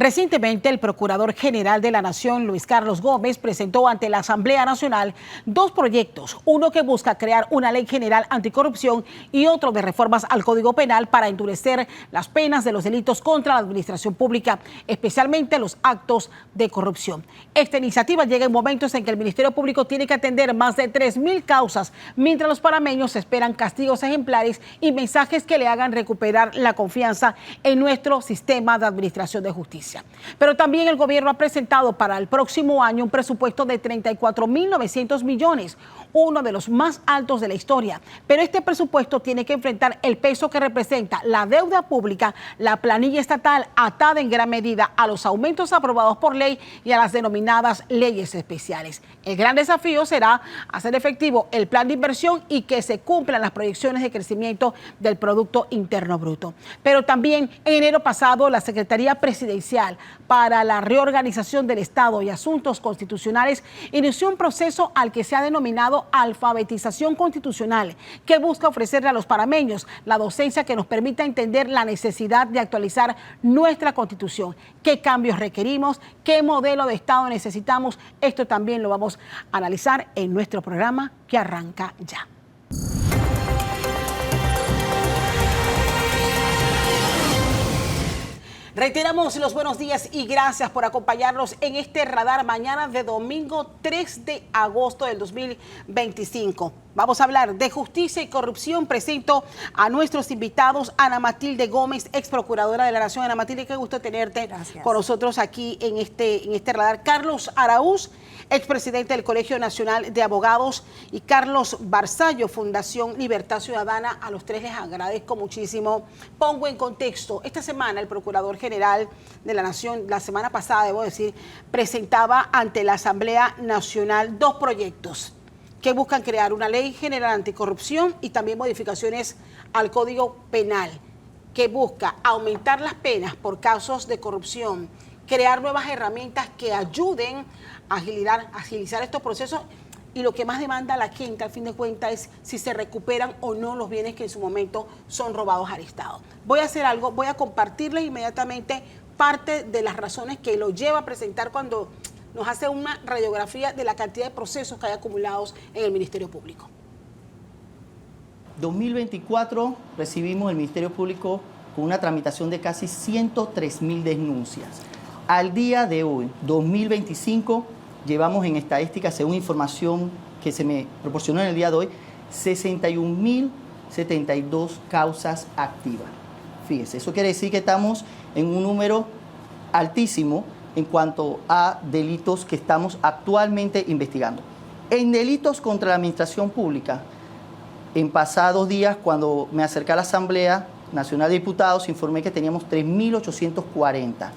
Recientemente, el Procurador General de la Nación, Luis Carlos Gómez, presentó ante la Asamblea Nacional dos proyectos, uno que busca crear una ley general anticorrupción y otro de reformas al Código Penal para endurecer las penas de los delitos contra la administración pública, especialmente los actos de corrupción. Esta iniciativa llega en momentos en que el Ministerio Público tiene que atender más de 3.000 causas, mientras los panameños esperan castigos ejemplares y mensajes que le hagan recuperar la confianza en nuestro sistema de administración de justicia. Pero también el gobierno ha presentado para el próximo año un presupuesto de 34.900 millones, uno de los más altos de la historia. Pero este presupuesto tiene que enfrentar el peso que representa la deuda pública, la planilla estatal atada en gran medida a los aumentos aprobados por ley y a las denominadas leyes especiales. El gran desafío será hacer efectivo el plan de inversión y que se cumplan las proyecciones de crecimiento del Producto Interno Bruto. Pero también en enero pasado la Secretaría Presidencial para la Reorganización del Estado y Asuntos Constitucionales inició un proceso al que se ha denominado alfabetización constitucional, que busca ofrecerle a los panameños la docencia que nos permita entender la necesidad de actualizar nuestra Constitución, qué cambios requerimos, qué modelo de Estado necesitamos. Esto también lo vamos a analizar en nuestro programa que arranca ya. Reiteramos los buenos días y gracias por acompañarnos en este radar mañana de domingo 3 de agosto del 2025. Vamos a hablar de justicia y corrupción. Presento a nuestros invitados, Ana Matilde Gómez, ex procuradora de la Nación. Ana Matilde, qué gusto tenerte con nosotros aquí en este radar. Carlos Araúz, expresidente del Colegio Nacional de Abogados, y Carlos Barzallo, Fundación Libertad Ciudadana. A los tres les agradezco muchísimo. Pongo en contexto, esta semana el Procurador General de la Nación, la semana pasada, debo decir, presentaba ante la Asamblea Nacional dos proyectos que buscan crear una ley general anticorrupción y también modificaciones al Código Penal, que busca aumentar las penas por casos de corrupción, crear nuevas herramientas que ayuden a agilizar estos procesos, y lo que más demanda la gente, al fin de cuentas, es si se recuperan o no los bienes que en su momento son robados al Estado. Voy a hacer algo, voy a compartirles inmediatamente parte de las razones que lo lleva a presentar cuando nos hace una radiografía de la cantidad de procesos que hay acumulados en el Ministerio Público. 2024 recibimos el Ministerio Público con una tramitación de casi 103.000 denuncias. Al día de hoy, 2025, llevamos en estadística, según información que se me proporcionó en el día de hoy, 61.072 causas activas. Fíjese, eso quiere decir que estamos en un número altísimo en cuanto a delitos que estamos actualmente investigando. En delitos contra la administración pública, en pasados días, cuando me acerqué a la Asamblea Nacional de Diputados, informé que teníamos 3.840.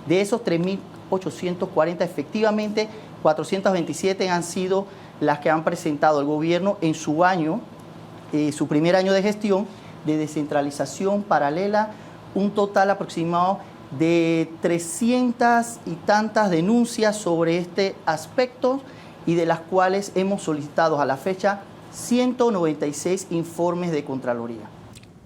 De esos 3.840, efectivamente, 427 han sido las que han presentado el gobierno en su año, su primer año de gestión de descentralización paralela, un total aproximado de 300 y tantas denuncias sobre este aspecto, y de las cuales hemos solicitado a la fecha 196 informes de Contraloría.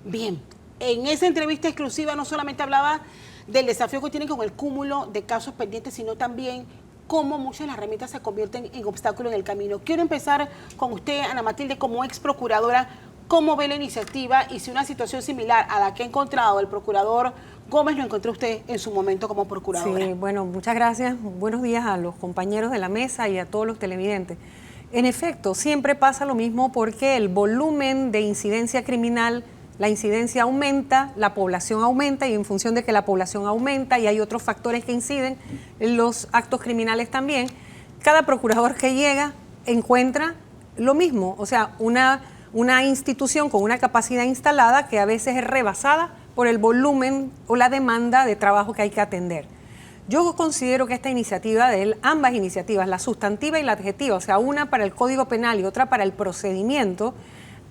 Bien, en esa entrevista exclusiva no solamente hablaba del desafío que tienen con el cúmulo de casos pendientes, sino también cómo muchas de las herramientas se convierten en obstáculos en el camino. Quiero empezar con usted, Ana Matilde, como ex procuradora. ¿Cómo ve la iniciativa y si una situación similar a la que ha encontrado el procurador Gómez lo encontró usted en su momento como procuradora? Sí, bueno, muchas gracias. Buenos días a los compañeros de la mesa y a todos los televidentes. En efecto, siempre pasa lo mismo porque el volumen de incidencia criminal, la incidencia aumenta, la población aumenta, y en función de que la población aumenta y hay otros factores que inciden, los actos criminales también, cada procurador que llega encuentra lo mismo, o sea, una institución con una capacidad instalada que a veces es rebasada por el volumen o la demanda de trabajo que hay que atender. Yo considero que esta iniciativa de él, ambas iniciativas, la sustantiva y la adjetiva, o sea, una para el Código Penal y otra para el procedimiento,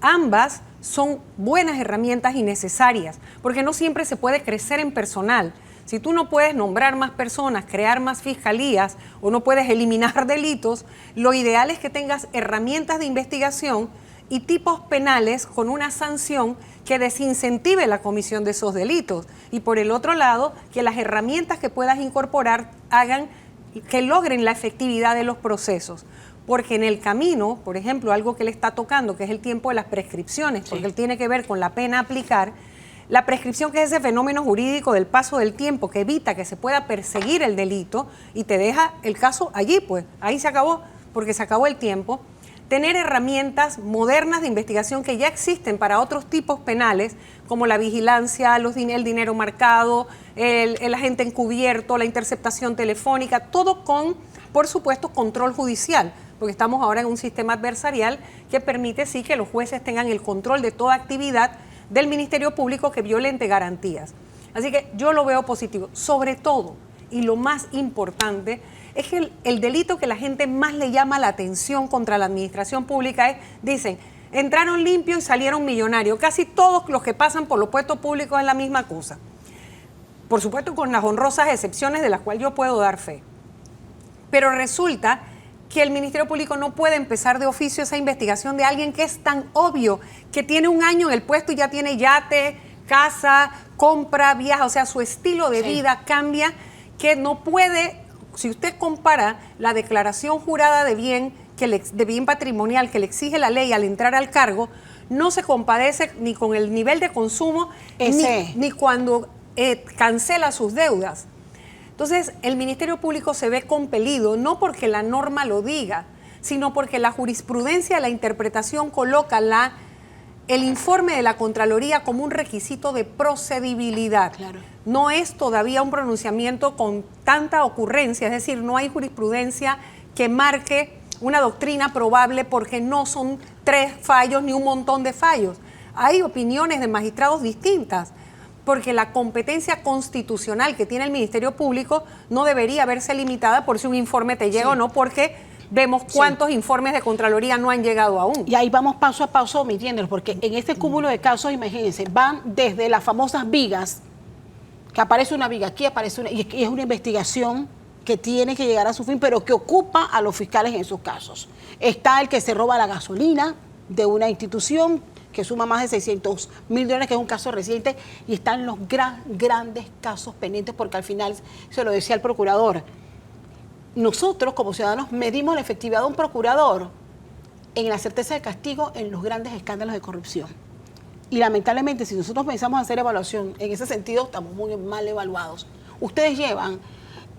ambas son buenas herramientas y necesarias, porque no siempre se puede crecer en personal. Si tú no puedes nombrar más personas, crear más fiscalías o no puedes eliminar delitos, lo ideal es que tengas herramientas de investigación y tipos penales con una sanción que desincentive la comisión de esos delitos. Y por el otro lado, que las herramientas que puedas incorporar hagan que logren la efectividad de los procesos. Porque en el camino, por ejemplo, algo que le está tocando, que es el tiempo de las prescripciones, porque él tiene que ver con la pena a aplicar, la prescripción, que es ese fenómeno jurídico del paso del tiempo que evita que se pueda perseguir el delito y te deja el caso allí, pues ahí se acabó, porque se acabó el tiempo. Tener herramientas modernas de investigación que ya existen para otros tipos penales, como la vigilancia, el dinero marcado, el agente encubierto, la interceptación telefónica, todo con, por supuesto, control judicial, porque estamos ahora en un sistema adversarial que permite sí que los jueces tengan el control de toda actividad del Ministerio Público que violente garantías. Así que yo lo veo positivo, sobre todo, y lo más importante, es que el delito que la gente más le llama la atención contra la administración pública es, dicen, entraron limpios y salieron millonarios. Casi todos los que pasan por los puestos públicos es la misma cosa. Por supuesto, con las honrosas excepciones de las cuales yo puedo dar fe. Pero resulta que el Ministerio Público no puede empezar de oficio esa investigación de alguien que es tan obvio, que tiene un año en el puesto y ya tiene yate, casa, compra, viaja, o sea, su estilo de vida cambia, que no puede. Si usted compara la declaración jurada de bien patrimonial que le exige la ley al entrar al cargo, no se compadece ni con el nivel de consumo ni cuando cancela sus deudas. Entonces, el Ministerio Público se ve compelido, no porque la norma lo diga, sino porque la jurisprudencia, la interpretación coloca el informe de la Contraloría como un requisito de procedibilidad. Claro. No es todavía un pronunciamiento con tanta ocurrencia, es decir, no hay jurisprudencia que marque una doctrina probable porque no son 3 fallos ni un montón de fallos. Hay opiniones de magistrados distintas, porque la competencia constitucional que tiene el Ministerio Público no debería verse limitada por si un informe te llega o no, porque vemos cuántos informes de Contraloría no han llegado aún. Y ahí vamos paso a paso omitiéndolo, porque en este cúmulo de casos, imagínense, van desde las famosas vigas, que aparece una viga aquí, aparece una, y es una investigación que tiene que llegar a su fin, pero que ocupa a los fiscales en sus casos. Está el que se roba la gasolina de una institución que suma más de $600 mil, que es un caso reciente, y están los grandes casos pendientes, porque al final, se lo decía el procurador, nosotros como ciudadanos medimos la efectividad de un procurador en la certeza de castigo en los grandes escándalos de corrupción. Y lamentablemente, si nosotros pensamos hacer evaluación en ese sentido, estamos muy mal evaluados. Ustedes llevan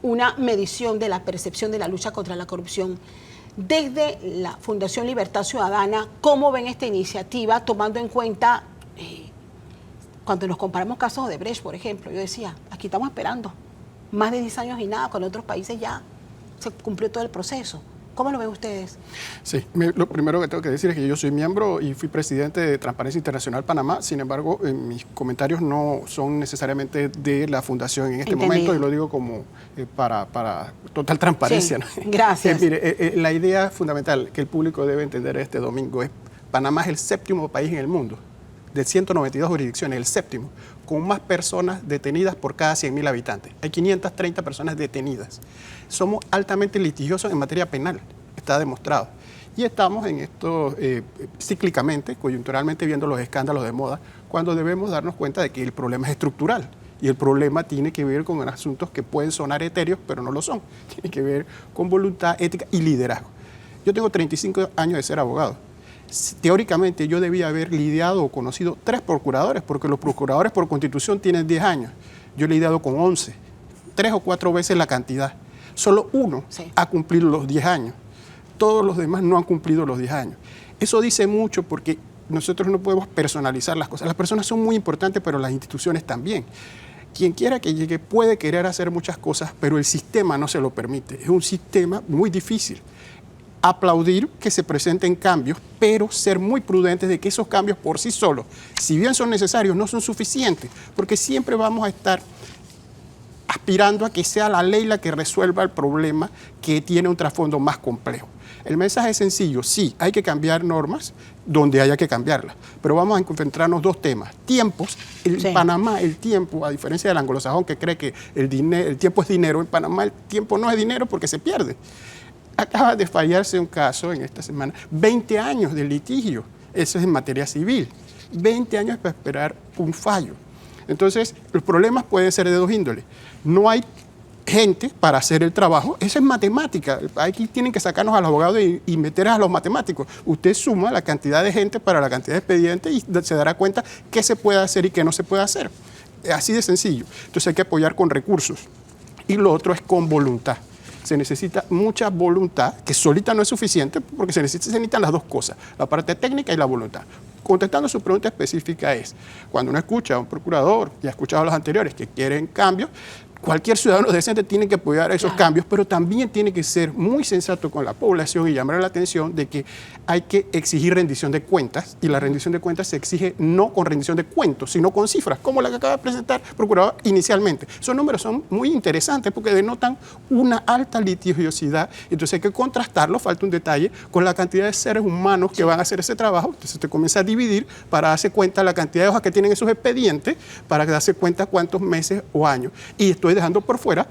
una medición de la percepción de la lucha contra la corrupción. Desde la Fundación Libertad Ciudadana, ¿cómo ven esta iniciativa, tomando en cuenta, cuando nos comparamos casos de Brecht, por ejemplo? Yo decía, aquí estamos esperando más de 10 años y nada, cuando en otros países ya se cumplió todo el proceso. ¿Cómo lo ven ustedes? Sí, lo primero que tengo que decir es que yo soy miembro y fui presidente de Transparencia Internacional Panamá. Sin embargo, mis comentarios no son necesariamente de la fundación en este momento, y lo digo como para total transparencia. Sí, ¿no? Gracias. Mire, la idea fundamental que el público debe entender este domingo es: Panamá es el 7º país en el mundo, de 192 jurisdicciones, el 7º, con más personas detenidas por cada 100.000 habitantes. Hay 530 personas detenidas. Somos altamente litigiosos en materia penal, está demostrado. Y estamos en esto cíclicamente, coyunturalmente, viendo los escándalos de moda, cuando debemos darnos cuenta de que el problema es estructural. Y el problema tiene que ver con asuntos que pueden sonar etéreos, pero no lo son. Tiene que ver con voluntad, ética y liderazgo. Yo tengo 35 años de ser abogado. Teóricamente yo debía haber lidiado o conocido 3 procuradores, porque los procuradores por constitución tienen 10 años. Yo he lidiado con 11, 3 o 4 veces la cantidad. Solo uno ha cumplido los 10 años. Todos los demás no han cumplido los 10 años. Eso dice mucho, porque nosotros no podemos personalizar las cosas. Las personas son muy importantes, pero las instituciones también. Quien quiera que llegue puede querer hacer muchas cosas, pero el sistema no se lo permite. Es un sistema muy difícil. Aplaudir que se presenten cambios, pero ser muy prudentes de que esos cambios por sí solos, si bien son necesarios, no son suficientes, porque siempre vamos a estar aspirando a que sea la ley la que resuelva el problema que tiene un trasfondo más complejo. El mensaje es sencillo: sí, hay que cambiar normas donde haya que cambiarlas, pero vamos a encontrarnos 2 temas. Tiempos. En Panamá el tiempo, a diferencia del anglosajón que cree que el tiempo es dinero, en Panamá el tiempo no es dinero porque se pierde. Acaba de fallarse un caso en esta semana, 20 años de litigio Eso es en materia civil. 20 años para esperar un fallo. Entonces, los problemas pueden ser de dos índoles. No hay gente para hacer el trabajo, eso es matemática. Aquí tienen que sacarnos a los abogados y meter a los matemáticos. Usted suma la cantidad de gente para la cantidad de expedientes y se dará cuenta qué se puede hacer y qué no se puede hacer. Así de sencillo. Entonces hay que apoyar con recursos. Y lo otro es con voluntad. Se necesita mucha voluntad, que solita no es suficiente, porque se necesitan las dos cosas, la parte técnica y la voluntad. Contestando su pregunta específica es, cuando uno escucha a un procurador, y ha escuchado a los anteriores, que quieren cambios, cualquier ciudadano decente tiene que apoyar esos cambios, pero también tiene que ser muy sensato con la población y llamar la atención de que hay que exigir rendición de cuentas, y la rendición de cuentas se exige no con rendición de cuentos, sino con cifras, como la que acaba de presentar el procurador inicialmente. Esos números son muy interesantes porque denotan una alta litigiosidad, entonces hay que contrastarlo, falta un detalle, con la cantidad de seres humanos que van a hacer ese trabajo. Entonces usted comienza a dividir para darse cuenta la cantidad de hojas que tienen esos expedientes, para darse cuenta cuántos meses o años. Y estoy dejando por fuera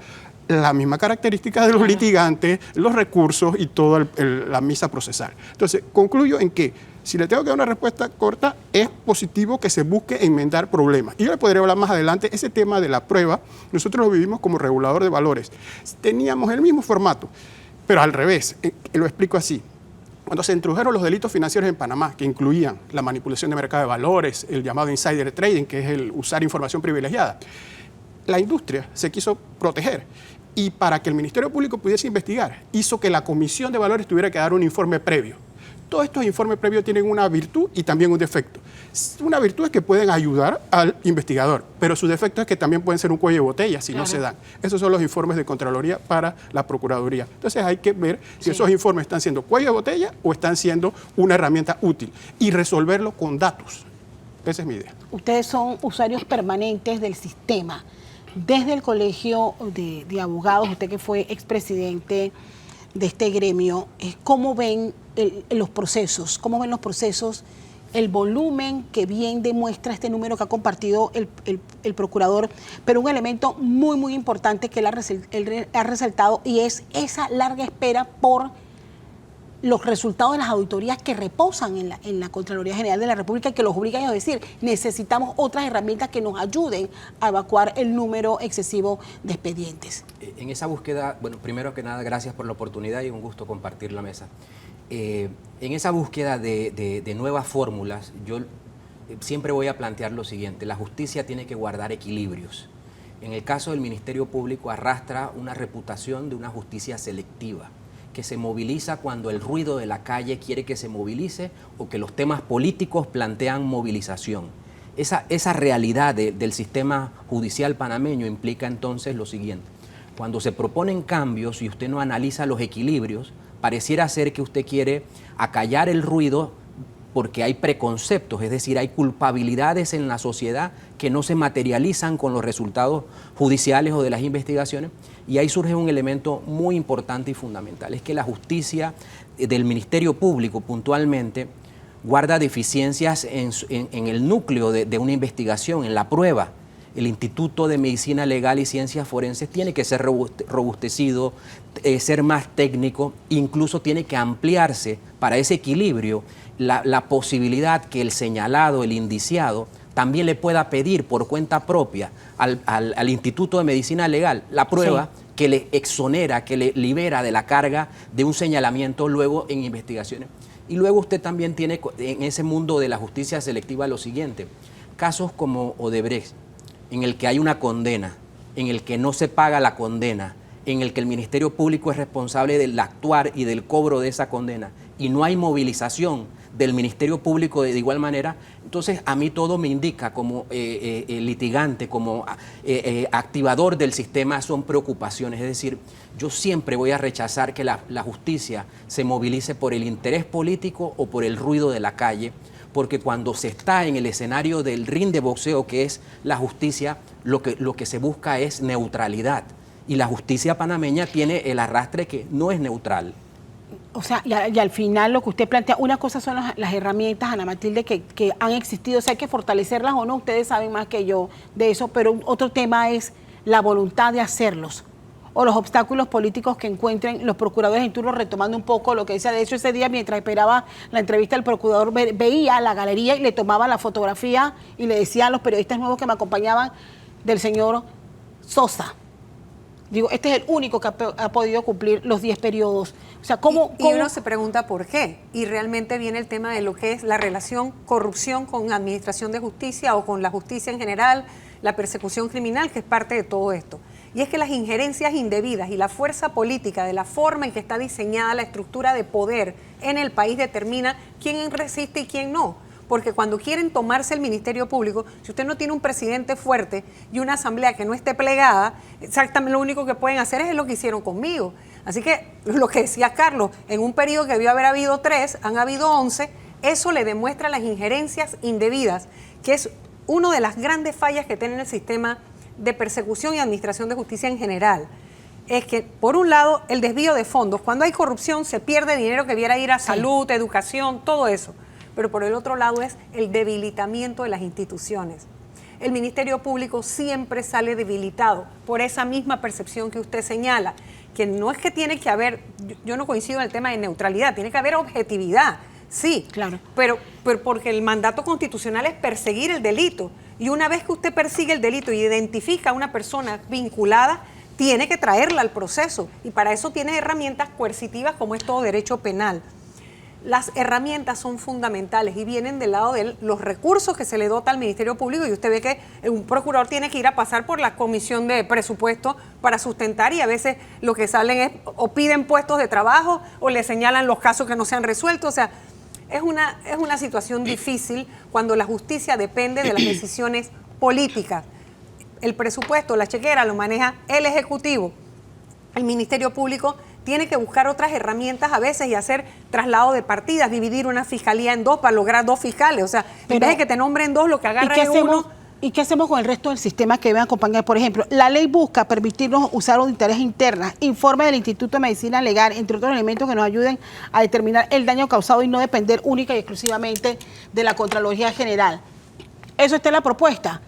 la misma característica de los litigantes, los recursos y toda la misa procesal. Entonces, concluyo en que, si le tengo que dar una respuesta corta, es positivo que se busque enmendar problemas. Y yo le podría hablar más adelante, ese tema de la prueba, nosotros lo vivimos como regulador de valores. Teníamos el mismo formato, pero al revés. Lo explico así. Cuando se introdujeron los delitos financieros en Panamá, que incluían la manipulación de mercado de valores, el llamado insider trading, que es el usar información privilegiada, la industria se quiso proteger, y para que el Ministerio Público pudiese investigar, hizo que la Comisión de Valores tuviera que dar un informe previo. Todos estos informes previos tienen una virtud y también un defecto. Una virtud es que pueden ayudar al investigador, pero su defecto es que también pueden ser un cuello de botella si no se dan. Esos son los informes de Contraloría para la Procuraduría. Entonces hay que ver si esos informes están siendo cuello de botella o están siendo una herramienta útil y resolverlo con datos. Esa es mi idea. Ustedes son usuarios permanentes del sistema. Desde el Colegio de Abogados, usted que fue expresidente de este gremio, ¿cómo ven los procesos? ¿Cómo ven los procesos? El volumen que bien demuestra este número que ha compartido el procurador, pero un elemento muy, muy importante que él ha resaltado, y es esa larga espera por los resultados de las auditorías que reposan en la Contraloría General de la República y que los obligan a decir, necesitamos otras herramientas que nos ayuden a evacuar el número excesivo de expedientes. En esa búsqueda, bueno, primero que nada, gracias por la oportunidad y un gusto compartir la mesa. En esa búsqueda de nuevas fórmulas, yo siempre voy a plantear lo siguiente: la justicia tiene que guardar equilibrios. En el caso del Ministerio Público arrastra una reputación de una justicia selectiva, que se moviliza cuando el ruido de la calle quiere que se movilice o que los temas políticos plantean movilización. Esa realidad del sistema judicial panameño implica entonces lo siguiente: cuando se proponen cambios y usted no analiza los equilibrios, pareciera ser que usted quiere acallar el ruido porque hay preconceptos, es decir, hay culpabilidades en la sociedad que no se materializan con los resultados judiciales o de las investigaciones, y ahí surge un elemento muy importante y fundamental: es que la justicia del Ministerio Público puntualmente guarda deficiencias en el núcleo de una investigación, en la prueba. El Instituto de Medicina Legal y Ciencias Forenses tiene que ser robustecido, ser más técnico, incluso tiene que ampliarse para ese equilibrio la posibilidad que el señalado, el indiciado, también le pueda pedir por cuenta propia al Instituto de Medicina Legal la prueba que le exonera, que le libera de la carga de un señalamiento luego en investigaciones. Y luego usted también tiene en ese mundo de la justicia selectiva lo siguiente: casos como Odebrecht, en el que hay una condena, en el que no se paga la condena, en el que el Ministerio Público es responsable del actuar y del cobro de esa condena, y no hay movilización del Ministerio Público de igual manera. Entonces a mí todo me indica como litigante, como activador del sistema, son preocupaciones. Es decir, yo siempre voy a rechazar que la justicia se movilice por el interés político o por el ruido de la calle, porque cuando se está en el escenario del ring de boxeo que es la justicia, lo que se busca es neutralidad, y la justicia panameña tiene el arrastre que no es neutral. O sea, y al final lo que usted plantea, una cosa son las herramientas, Ana Matilde, que han existido, o sea, hay que fortalecerlas o no, ustedes saben más que yo de eso, pero otro tema es la voluntad de hacerlos. o los obstáculos políticos que encuentren los procuradores en turno, retomando un poco lo que decía. De hecho, ese día, mientras esperaba la entrevista, el procurador veía la galería y le tomaba la fotografía y le decía a los periodistas nuevos que me acompañaban del señor Sosa. Digo, este es el único que ha podido cumplir los 10 periodos. O sea, ¿cómo? Y uno se pregunta por qué. Y realmente viene el tema de lo que es la relación corrupción con administración de justicia o con la justicia en general, la persecución criminal, que es parte de todo esto. Y es que las injerencias indebidas y la fuerza política de la forma en que está diseñada la estructura de poder en el país determina quién resiste y quién no. Porque cuando quieren tomarse el Ministerio Público, si usted no tiene un presidente fuerte y una asamblea que no esté plegada, exactamente lo único que pueden hacer es lo que hicieron conmigo. Así que lo que decía Carlos, en un periodo que debió haber habido 3, han habido 11, eso le demuestra las injerencias indebidas, que es una de las grandes fallas que tiene el sistema de persecución y administración de justicia en general. Es que, por un lado, el desvío de fondos. Cuando hay corrupción se pierde dinero que debiera ir a salud, educación, todo eso. Pero por el otro lado es el debilitamiento de las instituciones. El Ministerio Público siempre sale debilitado por esa misma percepción que usted señala, que no es que tiene que haber, yo no coincido en el tema de neutralidad, tiene que haber objetividad, sí, claro, pero porque el mandato constitucional es perseguir el delito, y una vez que usted persigue el delito y identifica a una persona vinculada, tiene que traerla al proceso, y para eso tiene herramientas coercitivas como es todo derecho penal. Las herramientas son fundamentales y vienen del lado de los recursos que se le dota al Ministerio Público, y usted ve que un procurador tiene que ir a pasar por la comisión de presupuesto para sustentar, y a veces lo que salen es o piden puestos de trabajo o le señalan los casos que no se han resuelto. O sea, es una situación difícil cuando la justicia depende de las decisiones políticas. El presupuesto, la chequera lo maneja el Ejecutivo. El Ministerio Público tiene que buscar otras herramientas a veces y hacer traslado de partidas, dividir una fiscalía en 2 para lograr 2 fiscales. O sea, en vez de que te nombren 2, lo que agarra es uno. ¿Y qué hacemos con el resto del sistema que deben acompañar? Por ejemplo, la ley busca permitirnos usar auditorías internas, informe del Instituto de Medicina Legal, entre otros elementos que nos ayuden a determinar el daño causado y no depender única y exclusivamente de la Contraloría General. Eso está en la propuesta.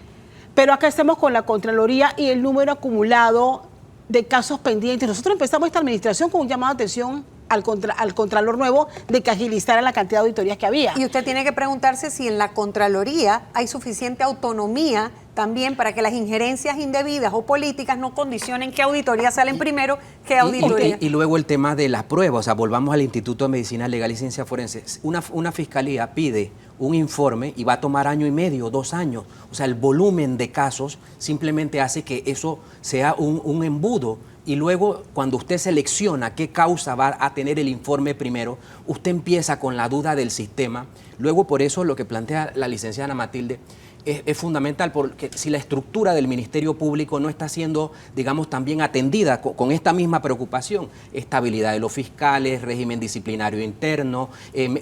Pero acá estamos con la Contraloría y el número acumulado de casos pendientes. Nosotros empezamos esta administración con un llamado de atención al Contralor nuevo de que agilizara la cantidad de auditorías que había. Y usted tiene que preguntarse si en la Contraloría hay suficiente autonomía también para que las injerencias indebidas o políticas no condicionen qué auditorías salen primero, qué auditorías. Y luego el tema de la prueba, o sea, volvamos al Instituto de Medicina Legal y Ciencia Forense. Una fiscalía pide un informe y va a tomar 1 año y medio, 2 años. O sea, el volumen de casos simplemente hace que eso sea un embudo. Y luego, cuando usted selecciona qué causa va a tener el informe primero, usted empieza con la duda del sistema. Luego, por eso, lo que plantea la licenciada Ana Matilde es fundamental, porque si la estructura del Ministerio Público no está siendo, digamos, también atendida con esta misma preocupación, estabilidad de los fiscales, régimen disciplinario interno,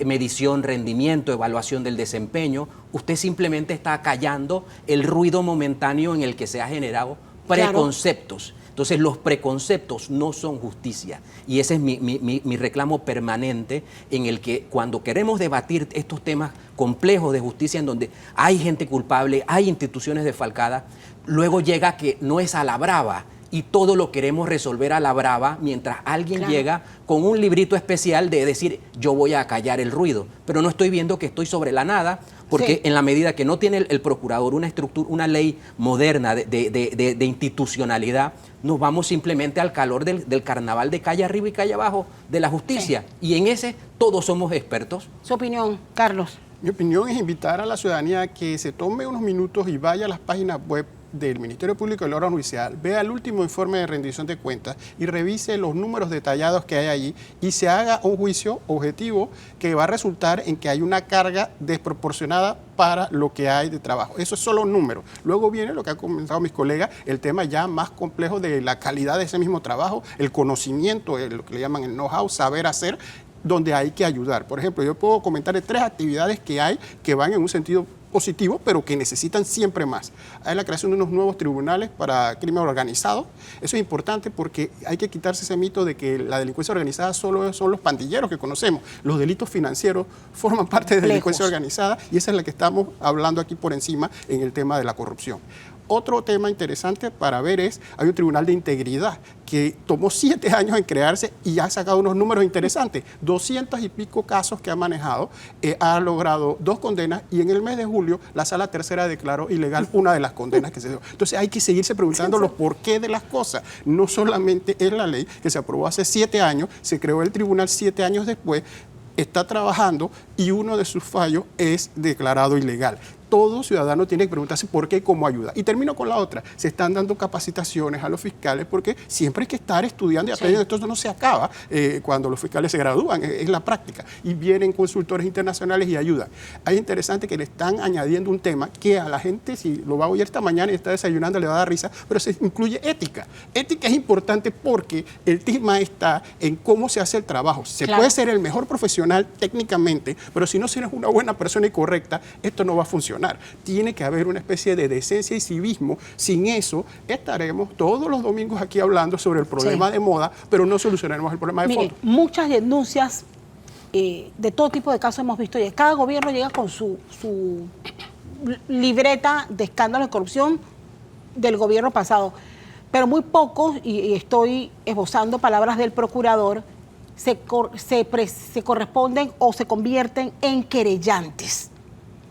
medición, rendimiento, evaluación del desempeño, usted simplemente está callando el ruido momentáneo en el que se ha generado preconceptos. Claro. Entonces, los preconceptos no son justicia, y ese es mi reclamo permanente, en el que cuando queremos debatir estos temas complejos de justicia, en donde hay gente culpable, hay instituciones desfalcadas, luego llega que no es a la brava, y todo lo queremos resolver a la brava, mientras alguien llega con un librito especial de decir, yo voy a callar el ruido, pero no estoy viendo que estoy sobre la nada, porque en la medida que no tiene el procurador una estructura, una ley moderna de institucionalidad, nos vamos simplemente al calor del carnaval de calle arriba y calle abajo de la justicia. Sí. Y en ese todos somos expertos. Su opinión, Carlos. Mi opinión es invitar a la ciudadanía a que se tome unos minutos y vaya a las páginas web del Ministerio Público y del órgano judicial, vea el último informe de rendición de cuentas y revise los números detallados que hay allí y se haga un juicio objetivo que va a resultar en que hay una carga desproporcionada para lo que hay de trabajo. Eso es solo número. Luego viene lo que han comentado mis colegas, el tema ya más complejo de la calidad de ese mismo trabajo, el conocimiento, lo que le llaman el know-how, saber hacer, donde hay que ayudar. Por ejemplo, yo puedo comentar de 3 actividades que hay que van en un sentido positivo, pero que necesitan siempre más. Hay la creación de unos nuevos tribunales para crimen organizado. Eso es importante porque hay que quitarse ese mito de que la delincuencia organizada solo son los pandilleros que conocemos. Los delitos financieros forman parte de la delincuencia organizada y esa es la que estamos hablando aquí por encima en el tema de la corrupción. Otro tema interesante para ver hay un tribunal de integridad que tomó 7 años en crearse y ha sacado unos números interesantes. 200 y pico casos que ha manejado, ha logrado 2 condenas y en el mes de julio la Sala Tercera declaró ilegal una de las condenas que se dio. Entonces hay que seguirse preguntando los porqué de las cosas. No solamente es la ley que se aprobó hace 7 años, se creó el tribunal 7 años después, está trabajando y uno de sus fallos es declarado ilegal. Todo ciudadano tiene que preguntarse por qué y cómo ayuda. Y termino con la otra. Se están dando capacitaciones a los fiscales porque siempre hay que estar estudiando y aprendiendo. Esto no se acaba cuando los fiscales se gradúan, es la práctica. Y vienen consultores internacionales y ayudan. Es interesante que le están añadiendo un tema que a la gente, si lo va a oír esta mañana y está desayunando, le va a dar risa, pero se incluye ética. Ética es importante porque el tema está en cómo se hace el trabajo. Se puede ser el mejor profesional técnicamente, pero si no eres una buena persona y correcta, esto no va a funcionar. Tiene que haber una especie de decencia y civismo. Sin eso, estaremos todos los domingos aquí hablando sobre el problema de moda, pero no solucionaremos el problema de fondo. Muchas denuncias de todo tipo de casos hemos visto. Cada gobierno llega con su libreta de escándalos de corrupción del gobierno pasado, pero muy pocos, y estoy esbozando palabras del procurador, se corresponden o se convierten en querellantes.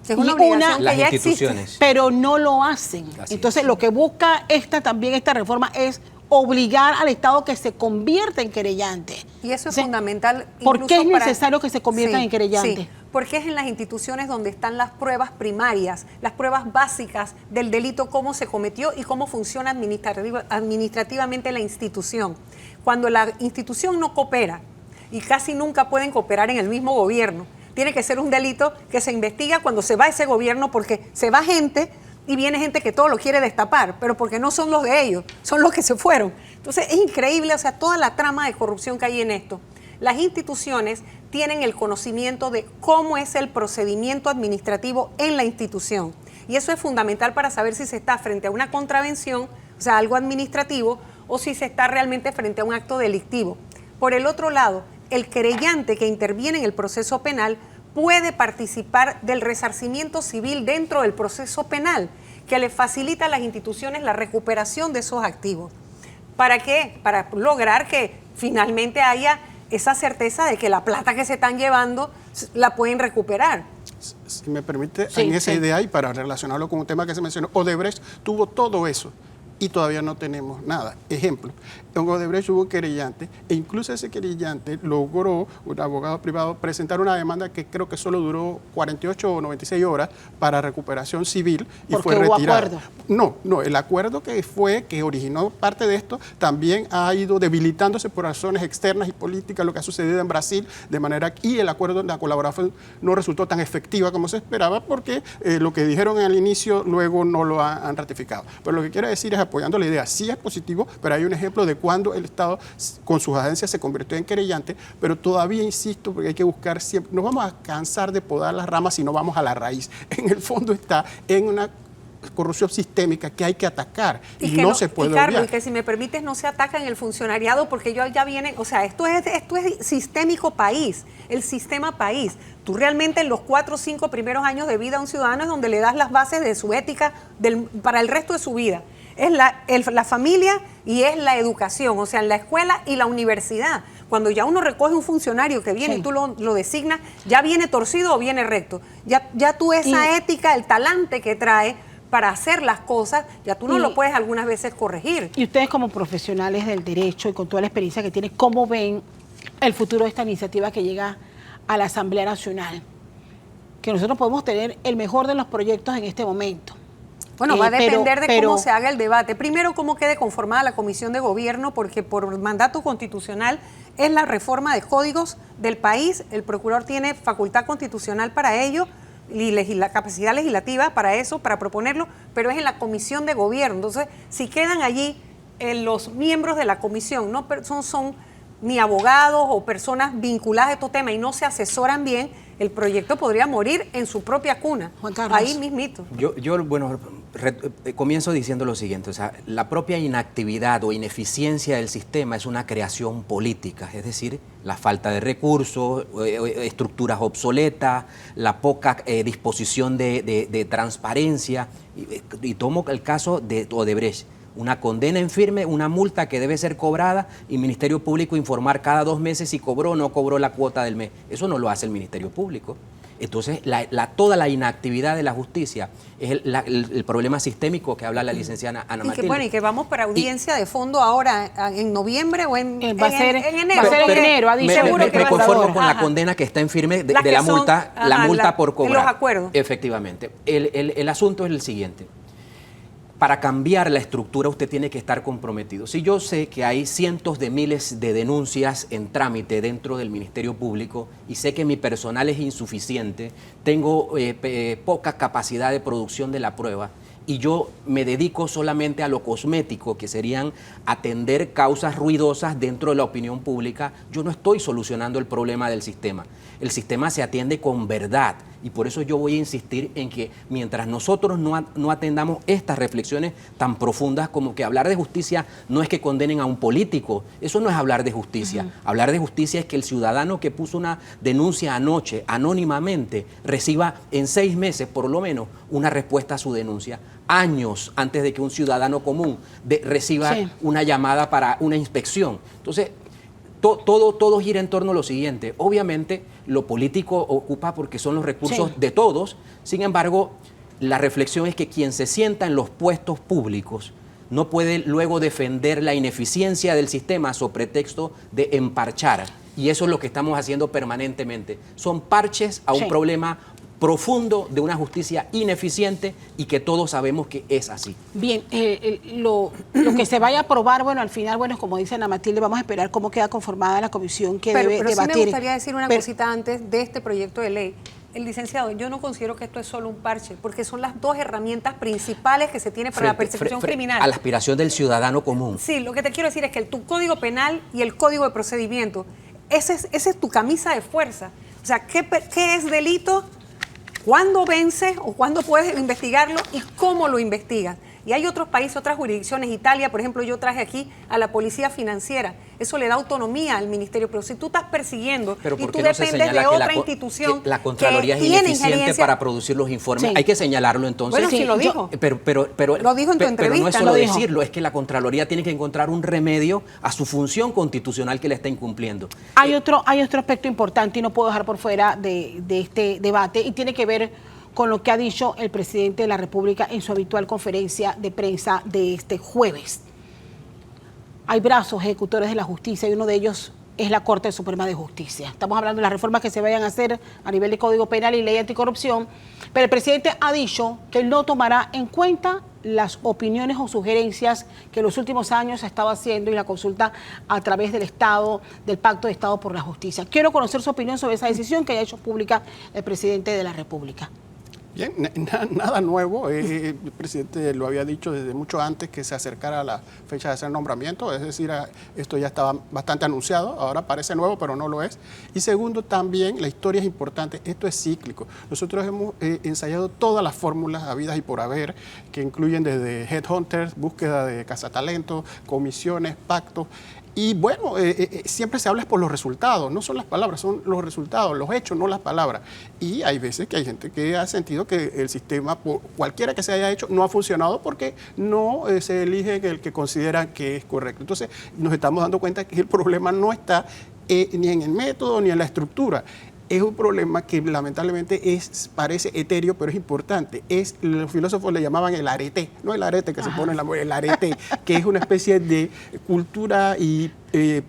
Es una obligación que las ya instituciones existe. Pero no lo hacen. Entonces, lo que busca esta reforma es obligar al Estado que se convierta en querellante. Y eso es fundamental. ¿Por qué es necesario que se conviertan en querellante? Sí, porque es en las instituciones donde están las pruebas primarias, las pruebas básicas del delito, cómo se cometió y cómo funciona administrativamente la institución. Cuando la institución no coopera, y casi nunca pueden cooperar en el mismo gobierno, tiene que ser un delito que se investiga cuando se va ese gobierno, porque se va gente y viene gente que todo lo quiere destapar, pero porque no son los de ellos, son los que se fueron. Entonces es increíble, o sea, toda la trama de corrupción que hay en esto. Las instituciones tienen el conocimiento de cómo es el procedimiento administrativo en la institución. Y eso es fundamental para saber si se está frente a una contravención, o sea, algo administrativo, o si se está realmente frente a un acto delictivo. Por el otro lado, el querellante que interviene en el proceso penal puede participar del resarcimiento civil dentro del proceso penal, que le facilita a las instituciones la recuperación de esos activos. ¿Para qué? Para lograr que finalmente haya esa certeza de que la plata que se están llevando la pueden recuperar. Si me permite, en esa idea y para relacionarlo con un tema que se mencionó, Odebrecht tuvo todo eso y todavía no tenemos nada. Ejemplo, en Odebrecht hubo un querellante e incluso ese querellante logró, un abogado privado, presentar una demanda que creo que solo duró 48 o 96 horas para recuperación civil y fue retirada. ¿Acuerdo? No, el acuerdo que originó parte de esto también ha ido debilitándose por razones externas y políticas, lo que ha sucedido en Brasil, de manera que y el acuerdo, la colaboración no resultó tan efectiva como se esperaba porque lo que dijeron al inicio luego no lo han ratificado. Pero lo que quiero decir es, apoyando la idea, sí es positivo, pero hay un ejemplo de cuando el Estado con sus agencias se convirtió en querellante, pero todavía insisto, porque hay que buscar siempre, no vamos a cansar de podar las ramas si no vamos a la raíz. En el fondo está en una corrupción sistémica que hay que atacar y no se puede obviar. Carlos, y que si me permites no se ataca en el funcionariado porque ellos ya vienen, o sea, esto es sistémico país, el sistema país. Tú realmente en los 4 o 5 primeros años de vida a un ciudadano es donde le das las bases de su ética para el resto de su vida. Es la familia y es la educación, o sea, en la escuela y la universidad. Cuando ya uno recoge un funcionario que viene y tú lo designas, ya viene torcido o viene recto. Ya tú esa ética, el talante que trae para hacer las cosas, ya tú no lo puedes algunas veces corregir. Y ustedes como profesionales del derecho y con toda la experiencia que tienen, ¿cómo ven el futuro de esta iniciativa que llega a la Asamblea Nacional? Que nosotros podemos tener el mejor de los proyectos en este momento. Bueno, va a depender de cómo se haga el debate. Primero, cómo quede conformada la Comisión de Gobierno, porque por mandato constitucional es la reforma de códigos del país. El procurador tiene facultad constitucional para ello y la capacidad legislativa para eso, para proponerlo, pero es en la Comisión de Gobierno. Entonces, si quedan allí los miembros de la comisión, no son ni abogados o personas vinculadas a estos temas y no se asesoran bien, el proyecto podría morir en su propia cuna, Juan Carlos. ahí mismito. Bueno, comienzo diciendo lo siguiente, o sea, la propia inactividad o ineficiencia del sistema es una creación política, es decir, la falta de recursos, estructuras obsoletas, la poca disposición de transparencia, y tomo el caso de Odebrecht. Una condena en firme, una multa que debe ser cobrada y Ministerio Público informar cada 2 meses si cobró o no cobró la cuota del mes. Eso no lo hace el Ministerio Público. Entonces, toda la inactividad de la justicia es el problema sistémico que habla la licenciada Ana Matilde. Y que vamos para audiencia de fondo ahora en noviembre o en enero. Va a ser en enero, ha dicho. Seguro que me va a ser conformo ahora. con la Ajá. condena que está en firme de Las que la son, multa, ajá, la multa por cobrar. los acuerdos. Efectivamente. El asunto es el siguiente. Para cambiar la estructura usted tiene que estar comprometido. Si yo sé que hay cientos de miles de denuncias en trámite dentro del Ministerio Público y sé que mi personal es insuficiente, tengo poca capacidad de producción de la prueba y yo me dedico solamente a lo cosmético, que serían atender causas ruidosas dentro de la opinión pública, yo no estoy solucionando el problema del sistema. El sistema se atiende con verdad y por eso yo voy a insistir en que mientras nosotros no atendamos estas reflexiones tan profundas como que hablar de justicia no es que condenen a un político, eso no es hablar de justicia. Hablar de justicia es que el ciudadano que puso una denuncia anoche anónimamente reciba en 6 meses por lo menos una respuesta a su denuncia, años antes de que un ciudadano común reciba una llamada para una inspección. Entonces, todo gira en torno a lo siguiente. Obviamente, lo político ocupa porque son los recursos de todos. Sin embargo, la reflexión es que quien se sienta en los puestos públicos no puede luego defender la ineficiencia del sistema sobre pretexto de emparchar. Y eso es lo que estamos haciendo permanentemente. Son parches a un problema profundo de una justicia ineficiente y que todos sabemos que es así. Bien, lo que se vaya a aprobar, bueno, al final, bueno, como dice Ana Matilde, vamos a esperar cómo queda conformada la comisión que debe pero debatir. Sí me gustaría decir una cosita antes de este proyecto de ley. El licenciado, yo no considero que esto es solo un parche, porque son las 2 herramientas principales que se tiene para la persecución criminal. A la aspiración del ciudadano común. Sí, lo que te quiero decir es que tu Código Penal y el Código de Procedimiento, esa es tu camisa de fuerza. O sea, ¿qué es delito? ¿Cuándo vence o cuándo puedes investigarlo y cómo lo investigas? Y hay otros países, otras jurisdicciones, Italia, por ejemplo, yo traje aquí a la policía financiera. Eso le da autonomía al ministerio, pero si tú estás persiguiendo y tú dependes de otra institución que la Contraloría es ineficiente para producir los informes, hay que señalarlo entonces. Bueno, sí lo dijo. Pero lo dijo en tu entrevista. Pero no es solo decirlo, es que la Contraloría tiene que encontrar un remedio a su función constitucional que le está incumpliendo. Hay otro aspecto importante y no puedo dejar por fuera de este debate y tiene que ver con lo que ha dicho el presidente de la República en su habitual conferencia de prensa de este jueves. Hay brazos ejecutores de la justicia y uno de ellos es la Corte Suprema de Justicia. Estamos hablando de las reformas que se vayan a hacer a nivel de Código Penal y Ley Anticorrupción, pero el presidente ha dicho que él no tomará en cuenta las opiniones o sugerencias que en los últimos años se estaba haciendo y la consulta a través del Estado, del Pacto de Estado por la Justicia. Quiero conocer su opinión sobre esa decisión que haya hecho pública el presidente de la República. Bien, nada nuevo. El presidente lo había dicho desde mucho antes que se acercara a la fecha de hacer nombramiento, es decir, esto ya estaba bastante anunciado, ahora parece nuevo, pero no lo es. Y segundo, también la historia es importante, esto es cíclico. Nosotros hemos ensayado todas las fórmulas habidas y por haber, que incluyen desde headhunters, búsqueda de cazatalentos, comisiones, pactos. Y bueno, siempre se habla por los resultados, no son las palabras, son los resultados, los hechos, no las palabras. Y hay veces que hay gente que ha sentido que el sistema, por cualquiera que se haya hecho, no ha funcionado porque no se elige el que consideran que es correcto. Entonces nos estamos dando cuenta que el problema no está ni en el método ni en la estructura. Es un problema que lamentablemente parece etéreo, pero es importante. Los filósofos le llamaban el arete, no el arete que se pone en la mujer, el arete, que es una especie de cultura y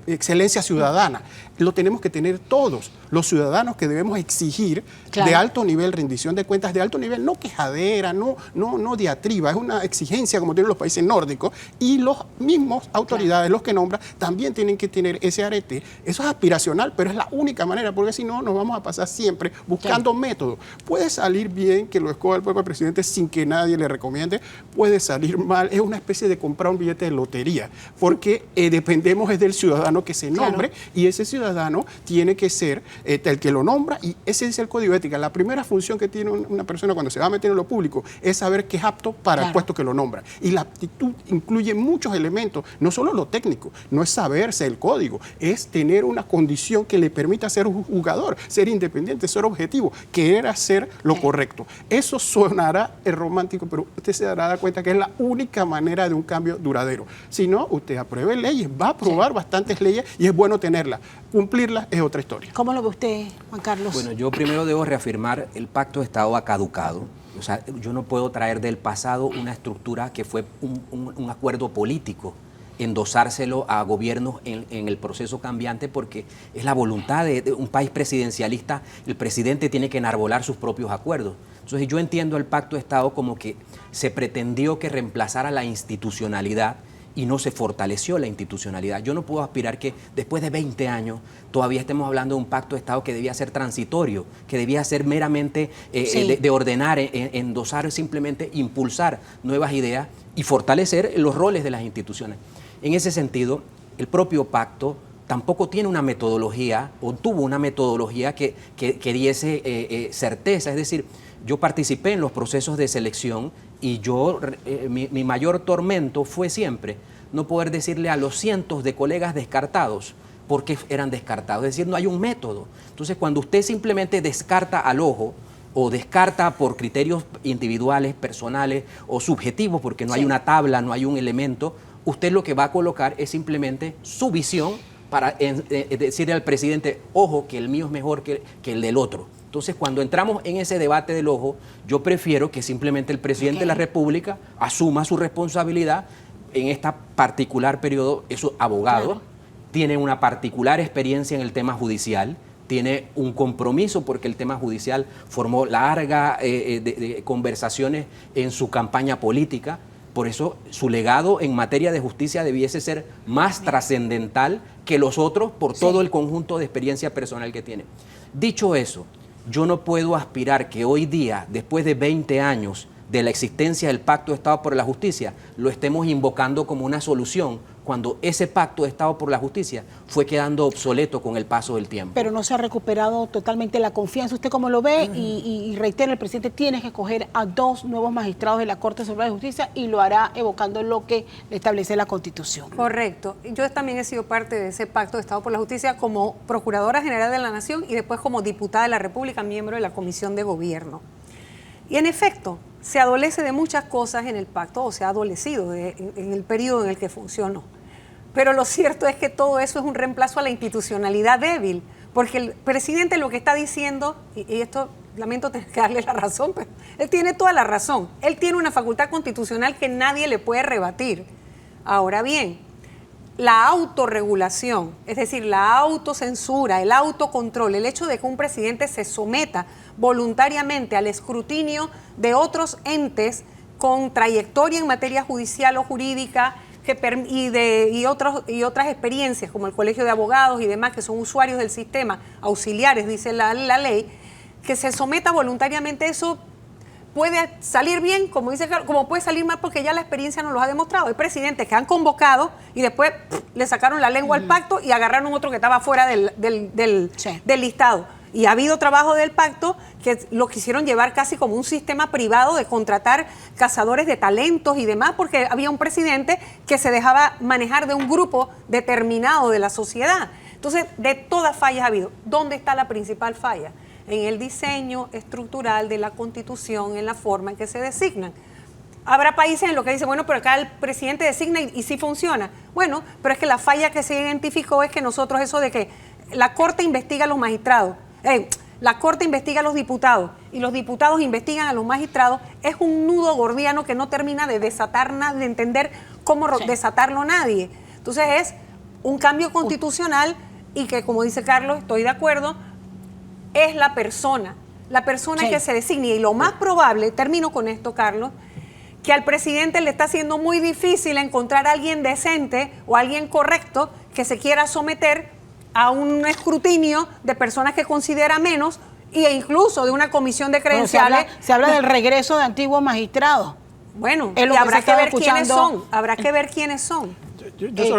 excelencia ciudadana. Lo tenemos que tener todos, los ciudadanos que debemos exigir de alto nivel, rendición de cuentas de alto nivel, no quejadera, no diatriba, es una exigencia como tienen los países nórdicos, y los mismos autoridades, los que nombran, también tienen que tener ese arete. Eso es aspiracional, pero es la única manera, porque si no, nos vamos a pasar siempre buscando métodos. Puede salir bien que lo escoja el propio presidente sin que nadie le recomiende, puede salir mal, es una especie de comprar un billete de lotería, porque dependemos es del ciudadano que se nombre, y ese ciudadano tiene que ser el que lo nombra, y ese es el código de ética. La primera función que tiene una persona cuando se va a meter en lo público es saber que es apto para el puesto que lo nombra. Y la aptitud incluye muchos elementos, no solo lo técnico, no es saberse el código, es tener una condición que le permita ser un jugador, ser independiente, ser objetivo, querer hacer lo correcto. Eso sonará romántico, pero usted se dará cuenta que es la única manera de un cambio duradero. Si no, usted apruebe leyes, va a aprobar bastantes leyes y es bueno tenerlas. Cumplirlas es otra historia. ¿Cómo lo ve usted, Juan Carlos? Bueno, yo primero debo reafirmar, el Pacto de Estado ha caducado. O sea, yo no puedo traer del pasado una estructura que fue un acuerdo político, endosárselo a gobiernos en el proceso cambiante, porque es la voluntad de un país presidencialista. El presidente tiene que enarbolar sus propios acuerdos. Entonces yo entiendo el Pacto de Estado como que se pretendió que reemplazara la institucionalidad y no se fortaleció la institucionalidad. Yo no puedo aspirar que después de 20 años todavía estemos hablando de un Pacto de Estado que debía ser transitorio, que debía ser meramente de ordenar, endosar, simplemente impulsar nuevas ideas y fortalecer los roles de las instituciones. En ese sentido, el propio pacto tampoco tiene una metodología, o tuvo una metodología que diese certeza. Es decir, yo participé en los procesos de selección y mi mayor tormento fue siempre no poder decirle a los cientos de colegas descartados por qué eran descartados. Es decir, no hay un método. Entonces, cuando usted simplemente descarta al ojo, o descarta por criterios individuales, personales o subjetivos, porque no hay una tabla, no hay un elemento, usted lo que va a colocar es simplemente su visión para decirle al presidente, ojo, que el mío es mejor que el del otro. Entonces, cuando entramos en ese debate del ojo, yo prefiero que simplemente el presidente de la República asuma su responsabilidad en este particular periodo. Es abogado, tiene una particular experiencia en el tema judicial, tiene un compromiso porque el tema judicial formó largas conversaciones en su campaña política. Por eso su legado en materia de justicia debiese ser más trascendental que los otros por todo el conjunto de experiencia personal que tiene. Dicho eso, yo no puedo aspirar que hoy día, después de 20 años de la existencia del Pacto de Estado por la Justicia, lo estemos invocando como una solución, cuando ese Pacto de Estado por la Justicia fue quedando obsoleto con el paso del tiempo. Pero no se ha recuperado totalmente la confianza. ¿Usted cómo lo ve? Y reitero, el presidente tiene que escoger a 2 nuevos magistrados de la Corte Suprema de Justicia y lo hará evocando lo que establece la Constitución. Correcto. Yo también he sido parte de ese Pacto de Estado por la Justicia como Procuradora General de la Nación y después como diputada de la República, miembro de la Comisión de Gobierno. Y en efecto, se adolece de muchas cosas en el pacto, o se ha adolecido en el periodo en el que funcionó. Pero lo cierto es que todo eso es un reemplazo a la institucionalidad débil, porque el presidente lo que está diciendo, y esto lamento tener que darle la razón, pero él tiene toda la razón. Él tiene una facultad constitucional que nadie le puede rebatir. Ahora bien, la autorregulación, es decir, la autocensura, el autocontrol, el hecho de que un presidente se someta voluntariamente al escrutinio de otros entes con trayectoria en materia judicial o jurídica y otras experiencias como el Colegio de Abogados y demás, que son usuarios del sistema, auxiliares, dice la ley, que se someta voluntariamente, eso puede salir bien, como dice Carlos, como puede salir mal, porque ya la experiencia nos lo ha demostrado. Hay presidentes que han convocado y después le sacaron la lengua al pacto y agarraron otro que estaba fuera del listado. Y ha habido trabajo del pacto que lo quisieron llevar casi como un sistema privado de contratar cazadores de talentos y demás, porque había un presidente que se dejaba manejar de un grupo determinado de la sociedad. Entonces, de todas fallas ha habido. ¿Dónde está la principal falla? En el diseño estructural de la Constitución, en la forma en que se designan. Habrá países en los que dicen, bueno, pero acá el presidente designa y sí funciona. Bueno, pero es que la falla que se identificó es que nosotros eso de que la Corte investiga a los magistrados, la Corte investiga a los diputados y los diputados investigan a los magistrados, es un nudo gordiano que no termina de desatar nada, de entender cómo desatarlo nadie. Entonces es un cambio constitucional y que, como dice Carlos, estoy de acuerdo, es la persona que se designe. Y lo más probable, termino con esto, Carlos, que al presidente le está haciendo muy difícil encontrar a alguien decente o a alguien correcto que se quiera someter a un escrutinio de personas que considera menos e incluso de una comisión de credenciales. Se habla del regreso de antiguos magistrados. Bueno, y habrá que ver quiénes son. Habrá que ver quiénes son.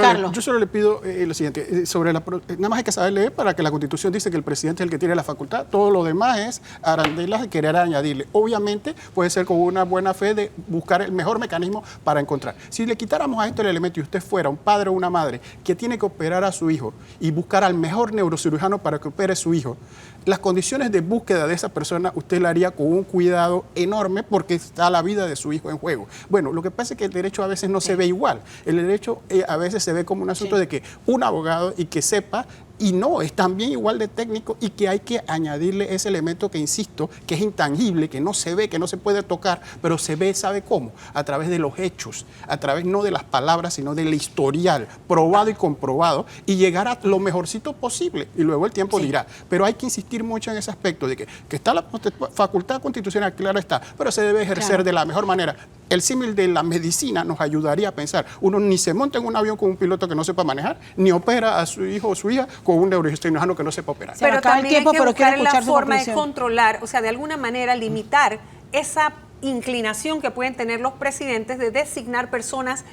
Carlos. Yo solo le pido lo siguiente, nada más hay que saber leer para que la Constitución dice que el presidente es el que tiene la facultad, todo lo demás es arandelas de querer añadirle. Obviamente puede ser con una buena fe de buscar el mejor mecanismo para encontrar. Si le quitáramos a esto el elemento y usted fuera un padre o una madre que tiene que operar a su hijo y buscar al mejor neurocirujano para que opere su hijo, las condiciones de búsqueda de esa persona usted la haría con un cuidado enorme porque está la vida de su hijo en juego. Bueno, lo que pasa es que el derecho a veces no se ve igual. El derecho a veces se ve como un asunto de que un abogado y que sepa, y no, es también igual de técnico y que hay que añadirle ese elemento que, insisto, que es intangible, que no se ve, que no se puede tocar, pero se ve, ¿sabe cómo? A través de los hechos, a través no de las palabras, sino del historial, probado y comprobado, y llegar a lo mejorcito posible. Y luego el tiempo dirá. Pero hay que insistir mucho en ese aspecto de que está la facultad constitucional, claro está, pero se debe ejercer de la mejor manera. El símil de la medicina nos ayudaría a pensar. Uno ni se monta en un avión con un piloto que no sepa manejar, ni opera a su hijo o su hija con un neurocirujano que no sepa operar. Pero también hay que buscar la forma de controlar, o sea, de alguna manera limitar esa inclinación que pueden tener los presidentes de designar personas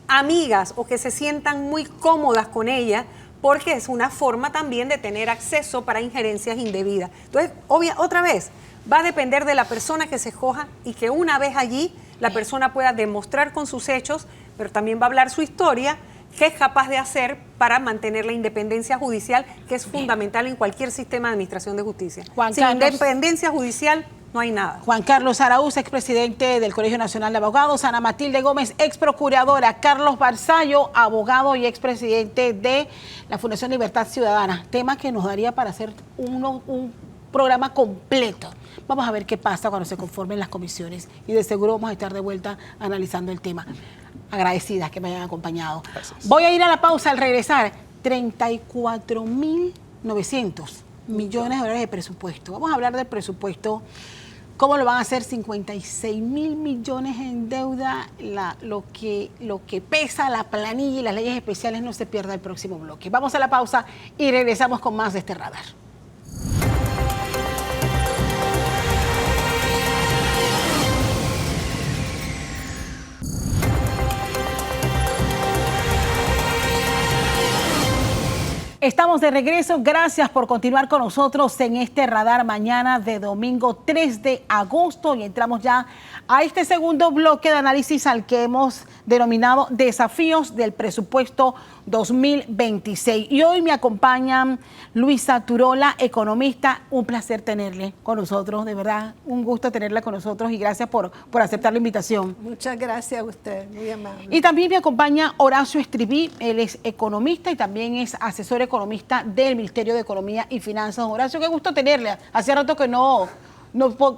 amigas o que se sientan muy cómodas con ella, porque es una forma también de tener acceso para injerencias indebidas. Entonces, otra vez, va a depender de la persona que se escoja y que una vez allí la persona pueda demostrar con sus hechos, pero también va a hablar su historia, qué es capaz de hacer para mantener la independencia judicial, que es fundamental en cualquier sistema de administración de justicia. Sin independencia judicial no hay nada. Juan Carlos Araúz, expresidente del Colegio Nacional de Abogados; Ana Matilde Gómez, exprocuradora; Carlos Barzallo, abogado y expresidente de la Fundación Libertad Ciudadana. Tema que nos daría para hacer un programa completo. Vamos a ver qué pasa cuando se conformen las comisiones y de seguro vamos a estar de vuelta analizando el tema. Agradecidas que me hayan acompañado. Gracias. Voy a ir a la pausa. Al regresar, 34.900 millones de dólares de presupuesto. Vamos a hablar del presupuesto. ¿Cómo lo van a hacer? 56.000 millones en deuda. Lo que pesa la planilla y las leyes especiales no se pierda el próximo bloque. Vamos a la pausa y regresamos con más de este radar. Estamos de regreso. Gracias por continuar con nosotros en este radar mañana de domingo 3 de agosto y entramos ya a este segundo bloque de análisis al que hemos denominado Desafíos del Presupuesto 2026. Y hoy me acompañan Luisa Turola, economista. Un placer tenerle con nosotros, de verdad, un gusto tenerla con nosotros y gracias por aceptar la invitación. Muchas gracias a usted, muy amable. Y también me acompaña Horacio Estribí, él es economista y también es asesor economista del Ministerio de Economía y Finanzas. Horacio, qué gusto tenerle. Hace rato que no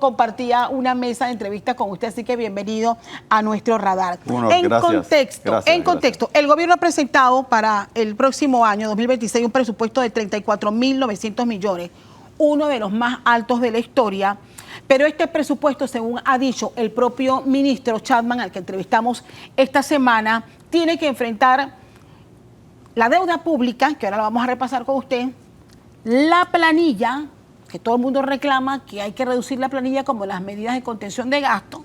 compartía una mesa de entrevistas con usted, así que bienvenido a nuestro radar. Bueno, en gracias. contexto, el gobierno ha presentado para el próximo año, 2026, un presupuesto de 34.900 millones, uno de los más altos de la historia, pero este presupuesto, según ha dicho el propio ministro Chapman, al que entrevistamos esta semana, tiene que enfrentar la deuda pública, que ahora la vamos a repasar con usted, la planilla, que todo el mundo reclama que hay que reducir la planilla como las medidas de contención de gasto,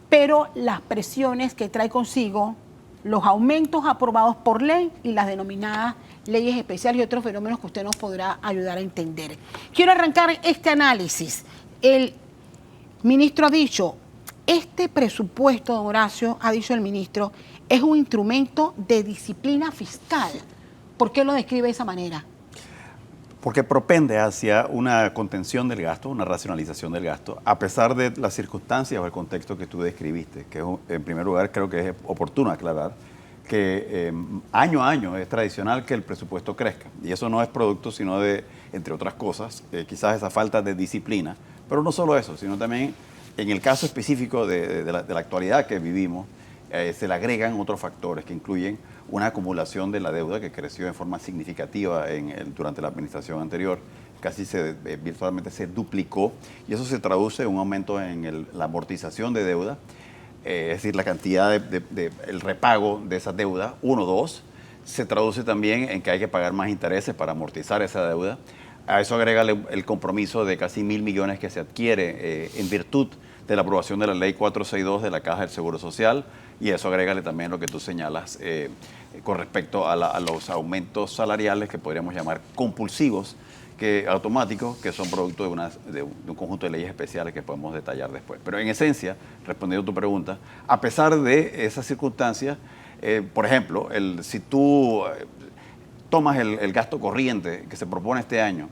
pero las presiones que trae consigo los aumentos aprobados por ley y las denominadas leyes especiales y otros fenómenos que usted nos podrá ayudar a entender. Quiero arrancar este análisis. El ministro ha dicho, este presupuesto, don Horacio, ha dicho el ministro, es un instrumento de disciplina fiscal. ¿Por qué lo describe de esa manera? Porque propende hacia una contención del gasto, una racionalización del gasto, a pesar de las circunstancias o el contexto que tú describiste, que en primer lugar creo que es oportuno aclarar que año a año es tradicional que el presupuesto crezca. Y eso no es producto sino de, entre otras cosas, quizás esa falta de disciplina, pero no solo eso, sino también en el caso específico de la actualidad que vivimos, se le agregan otros factores que incluyen una acumulación de la deuda que creció de forma significativa durante la administración anterior, casi virtualmente se duplicó, y eso se traduce en un aumento en la amortización de deuda, es decir, la cantidad el repago de esa deuda, 1, 2, se traduce también en que hay que pagar más intereses para amortizar esa deuda. A eso agrega el compromiso de casi 1.000 millones que se adquiere en virtud de la aprobación de la Ley 462 de la Caja del Seguro Social, y eso agrégale también lo que tú señalas con respecto a los aumentos salariales que podríamos llamar compulsivos, automáticos, que son producto de un conjunto de leyes especiales que podemos detallar después. Pero en esencia, respondiendo a tu pregunta, a pesar de esas circunstancias, por ejemplo, si tú tomas el gasto corriente que se propone este año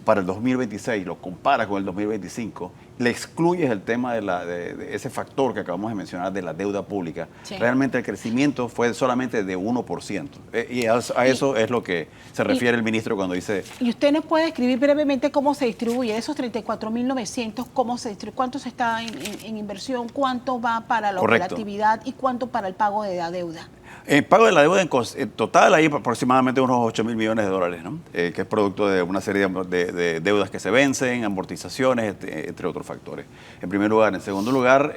para el 2026, lo comparas con el 2025, le excluyes el tema de ese factor que acabamos de mencionar de la deuda pública, sí, realmente el crecimiento fue solamente de 1%. Y a eso es lo que se refiere el ministro cuando dice... ¿Y usted nos puede describir brevemente cómo se distribuye esos 34.900, cómo se distribuye, cuánto se está en inversión, cuánto va para la Correcto. operatividad y cuánto para el pago de la deuda? El pago de la deuda en total hay aproximadamente unos 8.000 millones de dólares, ¿no? Que es producto de una serie de deudas que se vencen, amortizaciones, entre otros factores. En primer lugar. En segundo lugar,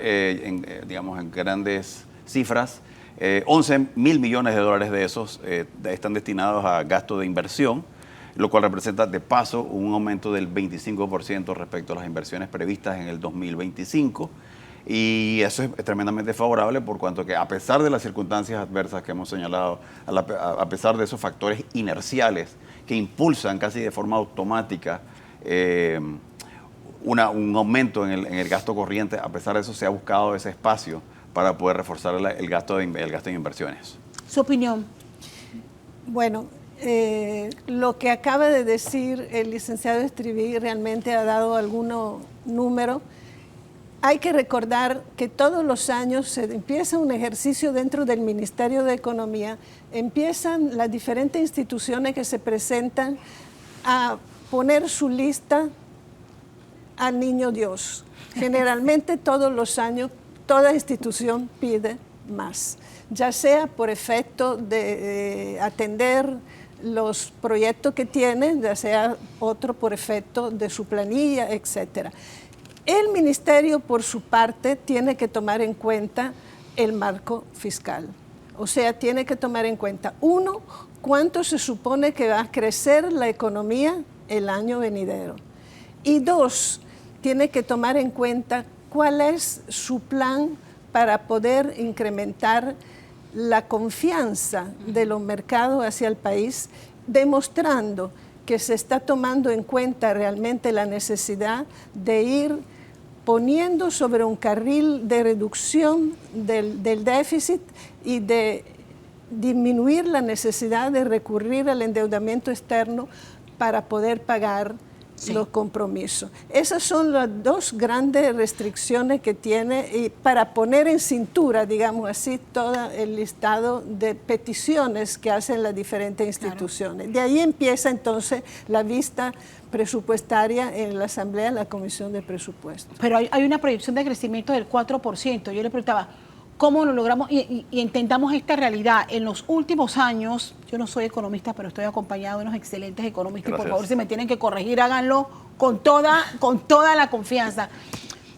digamos en grandes cifras, 11.000 millones de dólares de esos están destinados a gasto de inversión, lo cual representa de paso un aumento del 25% respecto a las inversiones previstas en el 2025. Y eso es tremendamente favorable por cuanto que a pesar de las circunstancias adversas que hemos señalado, a pesar de esos factores inerciales que impulsan casi de forma automática un aumento en el gasto corriente, a pesar de eso se ha buscado ese espacio para poder reforzar el gasto en inversiones. ¿Su opinión? Bueno, lo que acaba de decir el licenciado Estriví realmente ha dado algunos números. Hay que recordar que todos los años se empieza un ejercicio dentro del Ministerio de Economía, empiezan las diferentes instituciones que se presentan a poner su lista al Niño Dios. Generalmente todos los años toda institución pide más, ya sea por efecto de atender los proyectos que tiene, ya sea otro por efecto de su planilla, etcétera. El ministerio, por su parte, tiene que tomar en cuenta el marco fiscal. O sea, tiene que tomar en cuenta, uno, cuánto se supone que va a crecer la economía el año venidero. Y dos, tiene que tomar en cuenta cuál es su plan para poder incrementar la confianza de los mercados hacia el país, demostrando que se está tomando en cuenta realmente la necesidad de ir poniendo sobre un carril de reducción del déficit y de disminuir la necesidad de recurrir al endeudamiento externo para poder pagar los compromisos. Esas son las dos grandes restricciones que tiene y para poner en cintura, digamos así, todo el listado de peticiones que hacen las diferentes instituciones. Claro. De ahí empieza entonces la vista presupuestaria en la Asamblea, en la Comisión de Presupuestos. Pero hay una proyección de crecimiento del 4%. Yo le preguntaba, ¿cómo lo logramos? Y entendamos esta realidad. En los últimos años, yo no soy economista, pero estoy acompañado de unos excelentes economistas. Gracias. Y por favor, si me tienen que corregir, háganlo con toda la confianza.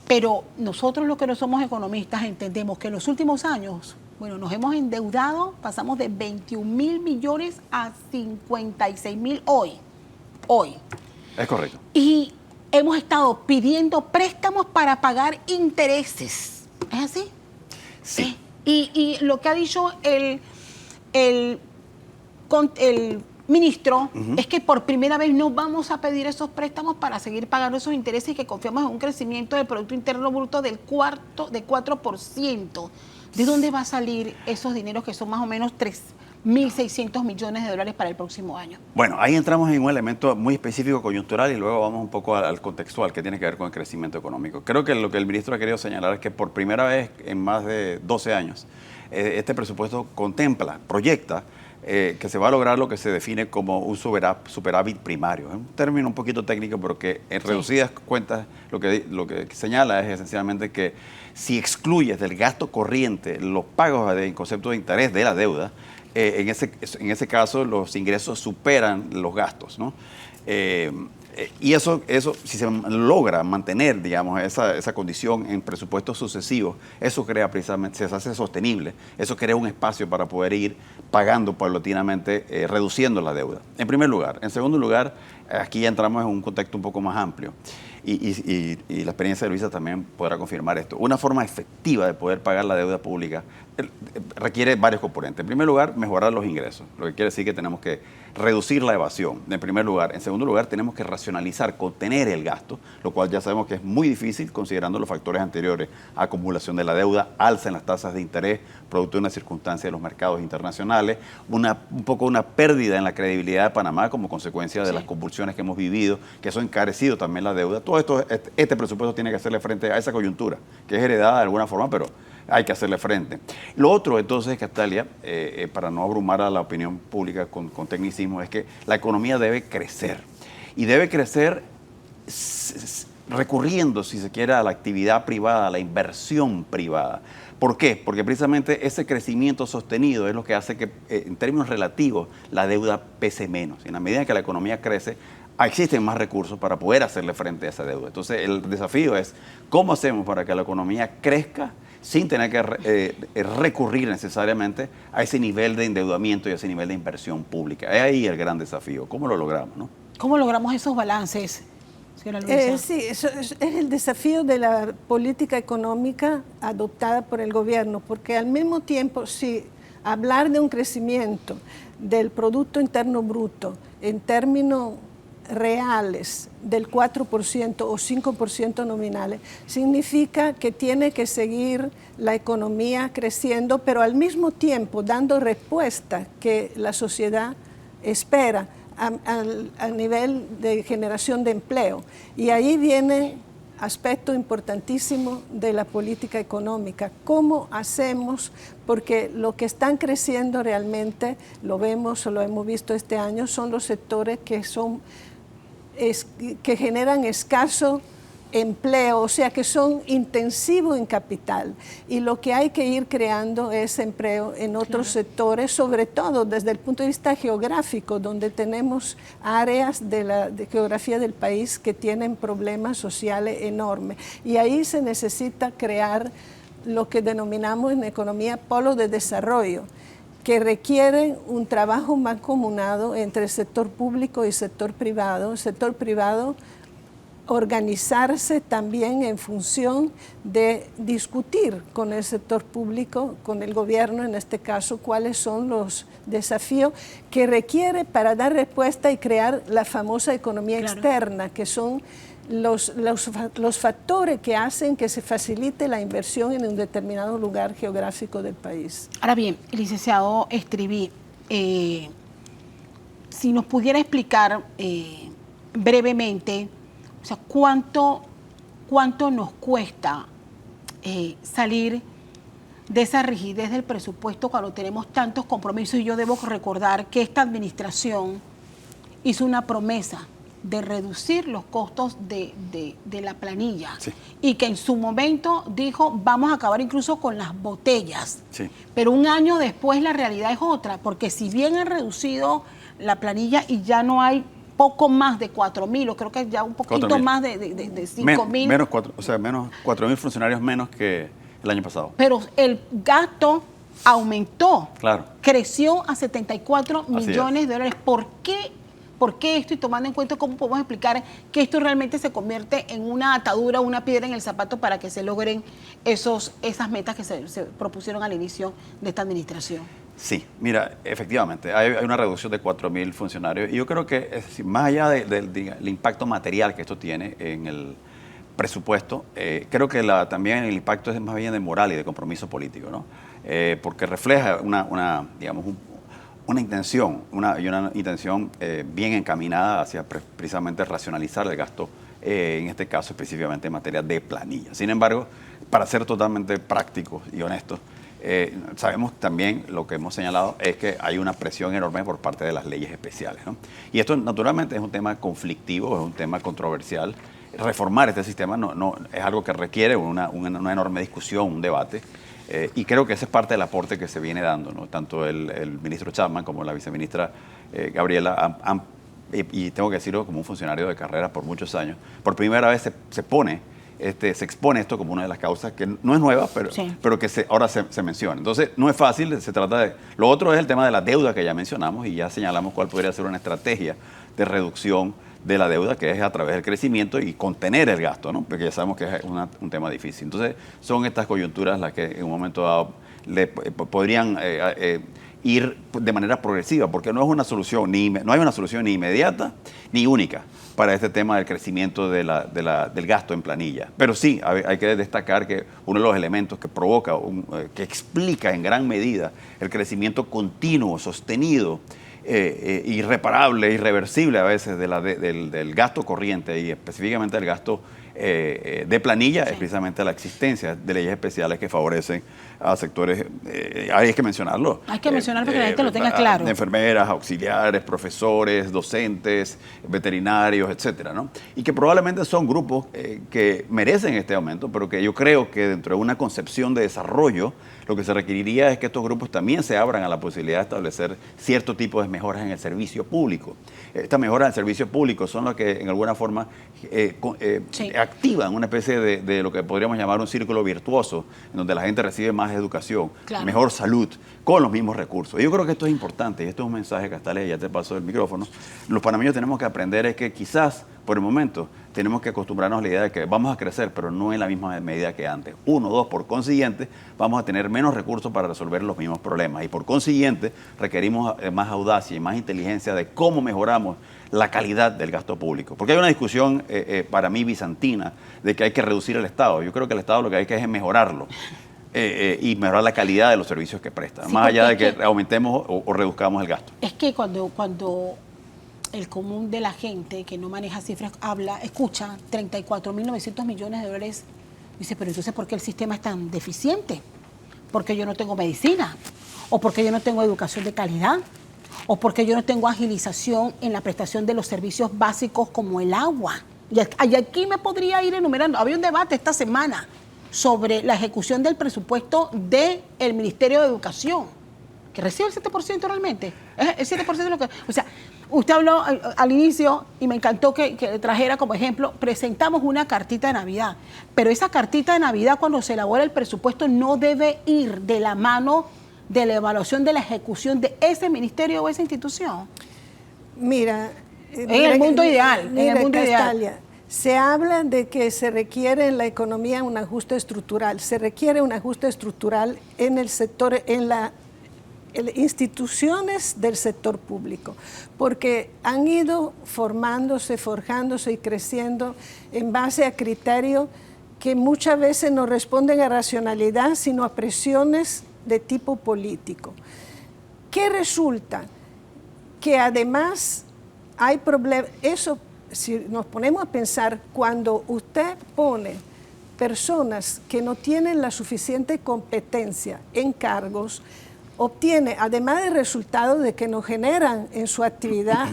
Pero nosotros los que no somos economistas entendemos que en los últimos años, bueno, nos hemos endeudado, pasamos de 21.000 millones a 56.000 hoy. Es correcto. Y hemos estado pidiendo préstamos para pagar intereses. ¿Es así? Sí. Y lo que ha dicho el ministro es que por primera vez no vamos a pedir esos préstamos para seguir pagando esos intereses y que confiamos en un crecimiento del Producto Interno Bruto de 4%. ¿De dónde va a salir esos dineros que son más o menos 3.600 millones de dólares para el próximo año? Bueno, ahí entramos en un elemento muy específico coyuntural y luego vamos un poco al contextual que tiene que ver con el crecimiento económico. Creo que lo que el ministro ha querido señalar es que por primera vez en más de 12 años este presupuesto proyecta que se va a lograr lo que se define como un superávit primario. Es un término un poquito técnico, pero que en reducidas cuentas lo que señala es esencialmente que si excluyes del gasto corriente los pagos en concepto de interés de la deuda, en ese caso los ingresos superan los gastos, ¿no? Y eso, si se logra mantener, digamos, esa condición en presupuestos sucesivos, eso crea precisamente, se hace sostenible, eso crea un espacio para poder ir pagando paulatinamente, reduciendo la deuda, en primer lugar. En segundo lugar, aquí ya entramos en un contexto un poco más amplio. y la experiencia de Luisa también podrá confirmar esto. Una forma efectiva de poder pagar la deuda pública requiere varios componentes. En primer lugar, mejorar los ingresos, lo que quiere decir que tenemos que reducir la evasión, en primer lugar. En segundo lugar, tenemos que racionalizar, contener el gasto, lo cual ya sabemos que es muy difícil considerando los factores anteriores: acumulación de la deuda, alza en las tasas de interés, producto de una circunstancia de los mercados internacionales, un poco una pérdida en la credibilidad de Panamá como consecuencia de las convulsiones que hemos vivido, que eso ha encarecido también la deuda. Todo esto, este presupuesto tiene que hacerle frente a esa coyuntura, que es heredada de alguna forma, pero hay que hacerle frente. Lo otro, entonces, Castalia, para no abrumar a la opinión pública con tecnicismo, es que la economía debe crecer. Y debe crecer recurriendo, si se quiere, a la actividad privada, a la inversión privada. ¿Por qué? Porque precisamente ese crecimiento sostenido es lo que hace que, en términos relativos, la deuda pese menos. En la medida en que la economía crece, existen más recursos para poder hacerle frente a esa deuda. Entonces, el desafío es cómo hacemos para que la economía crezca sin tener que recurrir necesariamente a ese nivel de endeudamiento y a ese nivel de inversión pública. Es ahí el gran desafío. ¿Cómo lo logramos, no? ¿Cómo logramos esos balances, señora Luisa? Sí, eso es el desafío de la política económica adoptada por el gobierno, porque al mismo tiempo, si hablar de un crecimiento del Producto Interno Bruto en términos reales del 4% o 5% nominales, significa que tiene que seguir la economía creciendo, pero al mismo tiempo dando respuesta que la sociedad espera a nivel de generación de empleo. Y ahí viene aspecto importantísimo de la política económica. ¿Cómo hacemos? Porque lo que están creciendo realmente, lo vemos o lo hemos visto este año, son los sectores que generan escaso empleo, o sea que son intensivos en capital, y lo que hay que ir creando es empleo en otros sectores, sobre todo desde el punto de vista geográfico, donde tenemos áreas de geografía del país que tienen problemas sociales enormes, y ahí se necesita crear lo que denominamos en economía polos de desarrollo, que requieren un trabajo mancomunado entre el sector público y el sector privado. El sector privado organizarse también en función de discutir con el sector público, con el gobierno en este caso, cuáles son los desafíos que requiere para dar respuesta y crear la famosa economía externa, que son los factores que hacen que se facilite la inversión en un determinado lugar geográfico del país. Ahora bien, licenciado Estriví, si nos pudiera explicar brevemente, o sea, ¿cuánto nos cuesta salir de esa rigidez del presupuesto cuando tenemos tantos compromisos? Y yo debo recordar que esta administración hizo una promesa de reducir los costos de la planilla, y que en su momento dijo, vamos a acabar incluso con las botellas. Pero un año después la realidad es otra, porque si bien han reducido la planilla y ya no hay poco más de 4.000, o creo que ya un poquito más de 5.000. Menos 4.000 funcionarios menos que el año pasado. Pero el gasto aumentó, claro, creció a 74 millones de dólares. ¿Por qué esto? Y tomando en cuenta cómo podemos explicar que esto realmente se convierte en una atadura, una piedra en el zapato para que se logren esas metas que se propusieron al inicio de esta administración. Sí, mira, efectivamente, hay una reducción de 4.000 funcionarios, y yo creo que más allá del impacto material que esto tiene en el presupuesto, creo que también el impacto es más bien de moral y de compromiso político, ¿no? Porque refleja una intención, una intención bien encaminada hacia precisamente racionalizar el gasto, en este caso específicamente en materia de planilla. Sin embargo, para ser totalmente prácticos y honestos, sabemos también, lo que hemos señalado es que hay una presión enorme por parte de las leyes especiales, ¿no? Y esto naturalmente es un tema conflictivo, es un tema controversial. Reformar este sistema no es algo que requiere una enorme discusión, un debate. Y creo que ese es parte del aporte que se viene dando, ¿no? Tanto el ministro Chapman como la viceministra Gabriela y tengo que decirlo como un funcionario de carrera por muchos años, por primera vez se expone esto como una de las causas que no es nueva, pero que ahora se menciona. Entonces, no es fácil, se trata de... Lo otro es el tema de la deuda que ya mencionamos y ya señalamos cuál podría ser una estrategia de reducción de la deuda, que es a través del crecimiento y contener el gasto, ¿no? Porque ya sabemos que es un tema difícil. Entonces, son estas coyunturas las que en un momento dado podrían ir de manera progresiva, porque no hay una solución ni inmediata ni única para este tema del crecimiento del gasto en planilla. Pero sí, hay que destacar que uno de los elementos que provoca, que explica en gran medida el crecimiento continuo, sostenido, irreparable, irreversible a veces del gasto corriente y específicamente del gasto de planilla, es precisamente la existencia de leyes especiales que favorecen a sectores, hay que mencionarlo. Hay que mencionar para que la gente lo tenga claro. Enfermeras, auxiliares, profesores, docentes, veterinarios, etcétera, ¿no? Y que probablemente son grupos que merecen este aumento, pero que yo creo que dentro de una concepción de desarrollo, lo que se requeriría es que estos grupos también se abran a la posibilidad de establecer cierto tipo de mejoras en el servicio público. Estas mejoras en el servicio público son las que en alguna forma activan una especie de lo que podríamos llamar un círculo virtuoso, en donde la gente recibe más educación, mejor salud, con los mismos recursos. Y yo creo que esto es importante, y esto es un mensaje, Castalia, ya te paso el micrófono. Los panameños tenemos que aprender es que quizás, por el momento, tenemos que acostumbrarnos a la idea de que vamos a crecer, pero no en la misma medida que antes. 1, 2, por consiguiente, vamos a tener menos recursos para resolver los mismos problemas. Y por consiguiente, requerimos más audacia y más inteligencia de cómo mejoramos la calidad del gasto público. Porque hay una discusión, para mí, bizantina, de que hay que reducir el Estado. Yo creo que el Estado lo que hay que es mejorarlo. Y mejorar la calidad de los servicios que presta, más allá de que aumentemos o reduzcamos el gasto. Es que cuando el común de la gente que no maneja cifras escucha 34.900 millones de dólares, dice, pero entonces ¿por qué el sistema es tan deficiente? ¿Porque yo no tengo medicina? ¿O porque yo no tengo educación de calidad? ¿O porque yo no tengo agilización en la prestación de los servicios básicos como el agua? Y aquí me podría ir enumerando. Había un debate esta semana sobre la ejecución del presupuesto del Ministerio de Educación, que recibe el 7% realmente. El 7% de lo que... O sea, usted habló al inicio y me encantó que trajera como ejemplo, presentamos una cartita de Navidad, pero esa cartita de Navidad cuando se elabora el presupuesto no debe ir de la mano de la evaluación de la ejecución de ese ministerio o esa institución. Mira, en el mundo ideal, Castalia, se habla de que se requiere en la economía un ajuste estructural. Se requiere un ajuste estructural en el sector, en las instituciones del sector público, porque han ido formándose, forjándose y creciendo en base a criterios que muchas veces no responden a racionalidad, sino a presiones de tipo político. ¿Qué resulta? Que además hay problemas. Eso, si nos ponemos a pensar, cuando usted pone personas que no tienen la suficiente competencia en cargos, obtiene, además de resultados de que nos generan en su actividad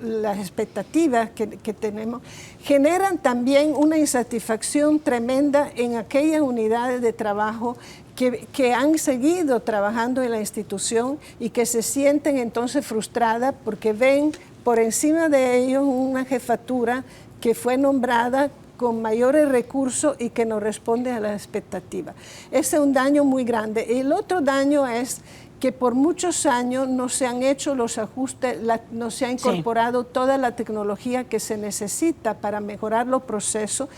las expectativas que tenemos, generan también una insatisfacción tremenda en aquellas unidades de trabajo que han seguido trabajando en la institución y que se sienten entonces frustradas porque ven por encima de ellos una jefatura que fue nombrada con mayores recursos y que no responde a las expectativas. Ese es un daño muy grande. El otro daño es que por muchos años no se han hecho los ajustes, no se ha incorporado toda la tecnología que se necesita para mejorar los procesos.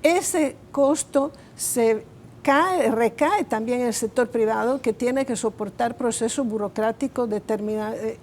Ese costo recae también en el sector privado, que tiene que soportar procesos burocráticos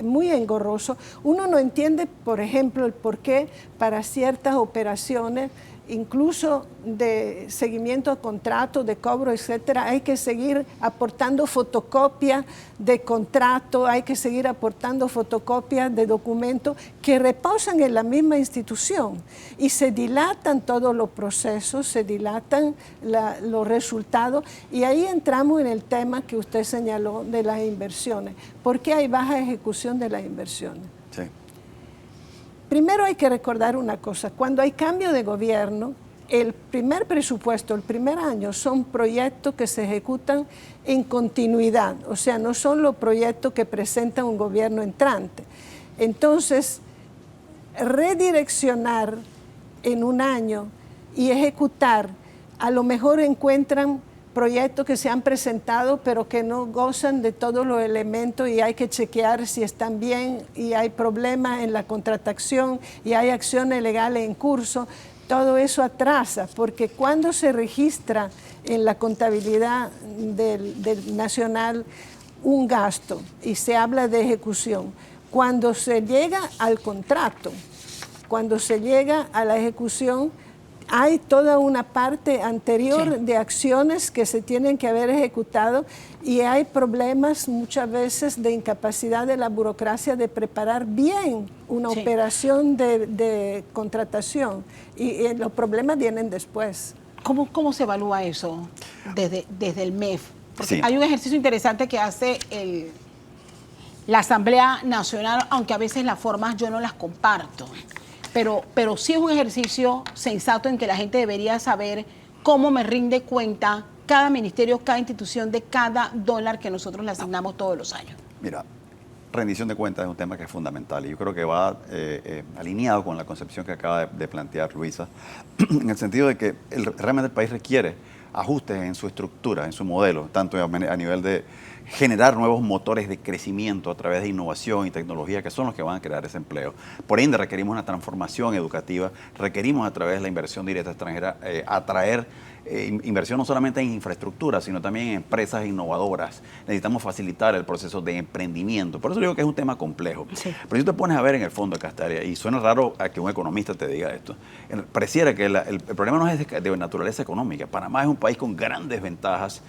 muy engorrosos. Uno no entiende, por ejemplo, el por qué para ciertas operaciones, incluso de seguimiento a contratos, de cobro, etcétera, hay que seguir aportando fotocopias de contrato, hay que seguir aportando fotocopias de documentos que reposan en la misma institución y se dilatan todos los procesos, se dilatan los resultados, y ahí entramos en el tema que usted señaló de las inversiones. ¿Por qué hay baja ejecución de las inversiones? Sí. Primero hay que recordar una cosa: cuando hay cambio de gobierno, el primer presupuesto, el primer año, son proyectos que se ejecutan en continuidad, o sea, no son los proyectos que presenta un gobierno entrante. Entonces, redireccionar en un año y ejecutar, a lo mejor encuentran proyectos que se han presentado, pero que no gozan de todos los elementos y hay que chequear si están bien y hay problemas en la contratación y hay acciones legales en curso. Todo eso atrasa, porque cuando se registra en la contabilidad del nacional un gasto y se habla de ejecución, cuando se llega al contrato, cuando se llega a la ejecución, hay toda una parte anterior de acciones que se tienen que haber ejecutado y hay problemas muchas veces de incapacidad de la burocracia de preparar bien una operación de contratación y los problemas vienen después. ¿Cómo se evalúa eso desde el MEF? Porque Sí. hay un ejercicio interesante que hace la Asamblea Nacional, aunque a veces las formas yo no las comparto. Pero sí es un ejercicio sensato en que la gente debería saber cómo me rinde cuenta cada ministerio, cada institución de cada dólar que nosotros le asignamos todos los años. Mira, rendición de cuentas es un tema que es fundamental y yo creo que va alineado con la concepción que acaba de plantear Luisa, en el sentido de que realmente el país requiere ajustes en su estructura, en su modelo, tanto a nivel de generar nuevos motores de crecimiento a través de innovación y tecnología que son los que van a crear ese empleo. Por ende, requerimos una transformación educativa, requerimos a través de la inversión directa extranjera atraer inversión no solamente en infraestructura, sino también en empresas innovadoras. Necesitamos facilitar el proceso de emprendimiento. Por eso digo que es un tema complejo. Sí. Pero si tú te pones a ver en el fondo, Castalia, y suena raro a que un economista te diga esto, pareciera que el problema no es de naturaleza económica. Panamá es un país con grandes ventajas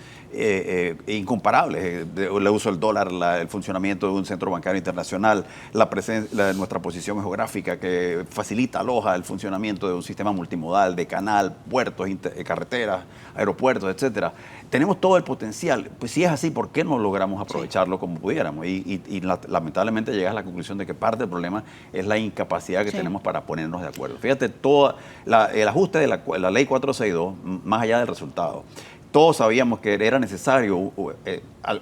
incomparables. El uso del dólar, el funcionamiento de un centro bancario internacional, nuestra posición geográfica que facilita, aloja el funcionamiento de un sistema multimodal, de canal, puertos, carreteras, aeropuertos, etcétera. Tenemos todo el potencial. Pues si es así, ¿por qué no logramos aprovecharlo como pudiéramos? Y lamentablemente llegas a la conclusión de que parte del problema es la incapacidad que tenemos para ponernos de acuerdo. Fíjate, el ajuste de la ley 462, más allá del resultado, todos sabíamos que era necesario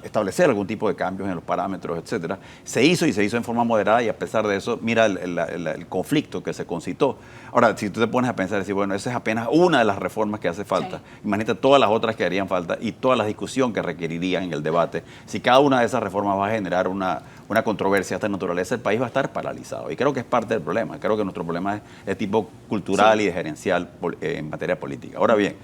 establecer algún tipo de cambios en los parámetros, etcétera. Se hizo y se hizo en forma moderada y a pesar de eso, mira el conflicto que se concitó. Ahora, si tú te pones a pensar, decir, bueno, esa es apenas una de las reformas que hace falta. Imagínate todas las otras que harían falta y toda la discusión que requerirían en el debate. Si cada una de esas reformas va a generar una controversia de esta naturaleza, el país va a estar paralizado. Y creo que es parte del problema. Creo que nuestro problema es de tipo cultural y de gerencial en materia política. Ahora bien,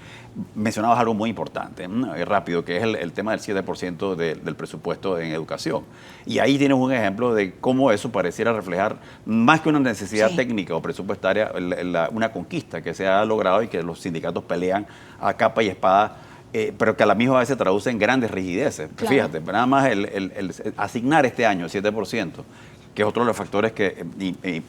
mencionabas algo muy importante, rápido, que es el tema del 7% del presupuesto en educación. Y ahí tienes un ejemplo de cómo eso pareciera reflejar, más que una necesidad técnica o presupuestaria, una conquista que se ha logrado y que los sindicatos pelean a capa y espada, pero que a la misma vez se traduce en grandes rigideces. Claro. Fíjate, nada más el asignar este año 7%, que es otro de los factores que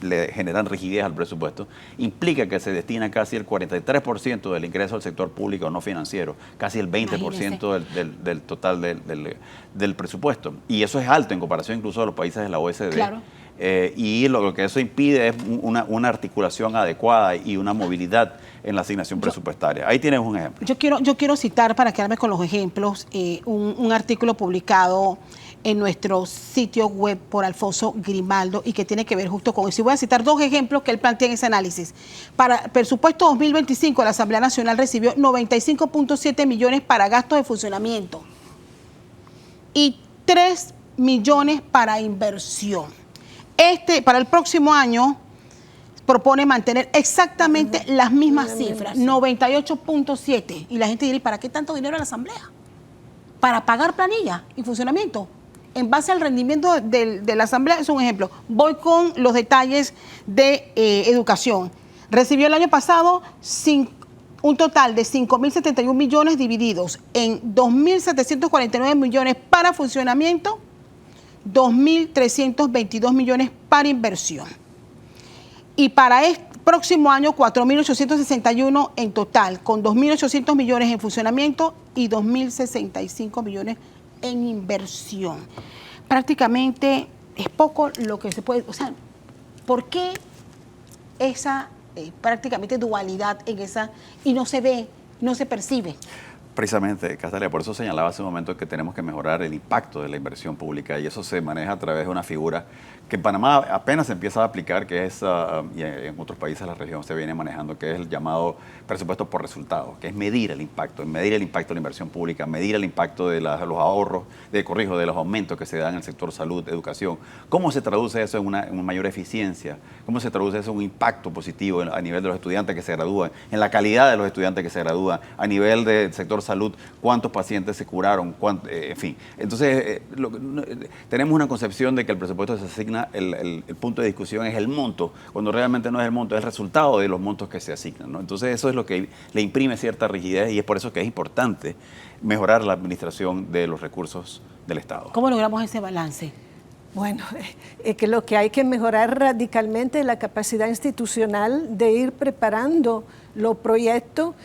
le generan rigidez al presupuesto, implica que se destina casi el 43% del ingreso al sector público no financiero, casi el 20% del total del presupuesto. Y eso es alto en comparación incluso a los países de la OECD. Claro. Y lo que eso impide es una articulación adecuada y una movilidad en la asignación presupuestaria. Ahí tienes un ejemplo. Yo quiero citar, para quedarme con los ejemplos, un artículo publicado en nuestro sitio web por Alfonso Grimaldo y que tiene que ver justo con eso. Y voy a citar dos ejemplos que él plantea en ese análisis. Para el presupuesto 2025, la Asamblea Nacional recibió 95.7 millones para gastos de funcionamiento y 3 millones para inversión. Para el próximo año propone mantener exactamente las mismas cifras, 98.7. Y la gente dirá, ¿para qué tanto dinero a la Asamblea? Para pagar planilla y funcionamiento. En base al rendimiento de la Asamblea, es un ejemplo. Voy con los detalles de educación. Recibió el año pasado un total de 5.071 millones divididos en 2.749 millones para funcionamiento, 2.322 millones para inversión. Y para este próximo año, 4.861 en total, con 2.800 millones en funcionamiento y 2.065 millones en inversión. Prácticamente es poco lo que se puede... O sea, ¿por qué esa prácticamente dualidad en esa y no se ve, no se percibe? Precisamente, Castalia, por eso señalaba hace un momento que tenemos que mejorar el impacto de la inversión pública y eso se maneja a través de una figura que en Panamá apenas se empieza a aplicar, que es, y en otros países de la región se viene manejando, que es el llamado presupuesto por resultados, que es medir el impacto de la inversión pública, medir el impacto de los ahorros, de los aumentos que se dan en el sector salud, educación. ¿Cómo se traduce eso en una mayor eficiencia? ¿Cómo se traduce eso en un impacto positivo a nivel de los estudiantes que se gradúan, en la calidad de los estudiantes que se gradúan, a nivel del sector salud, cuántos pacientes se curaron, en fin? Entonces, tenemos una concepción de que el presupuesto se asigna, el punto de discusión es el monto, cuando realmente no es el monto, es el resultado de los montos que se asignan, ¿no? Entonces, eso es lo que le imprime cierta rigidez y es por eso que es importante mejorar la administración de los recursos del Estado. ¿Cómo logramos ese balance? Bueno, es que lo que hay que mejorar radicalmente es la capacidad institucional de ir preparando los proyectos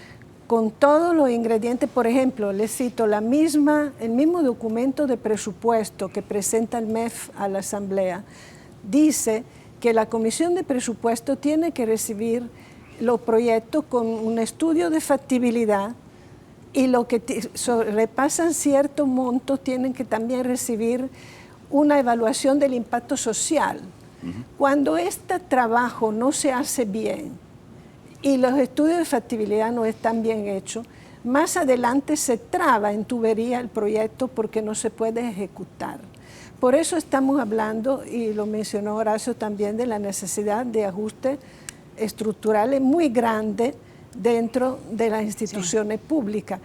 con todos los ingredientes. Por ejemplo, les cito el mismo documento de presupuesto que presenta el MEF a la Asamblea. Dice que la Comisión de Presupuesto tiene que recibir los proyectos con un estudio de factibilidad y lo que sobrepasan ciertos montos tienen que también recibir una evaluación del impacto social. Cuando este trabajo no se hace bien y los estudios de factibilidad no están bien hechos, más adelante se traba en tubería el proyecto porque no se puede ejecutar. Por eso estamos hablando, y lo mencionó Horacio también, de la necesidad de ajustes estructurales muy grandes dentro de las instituciones públicas.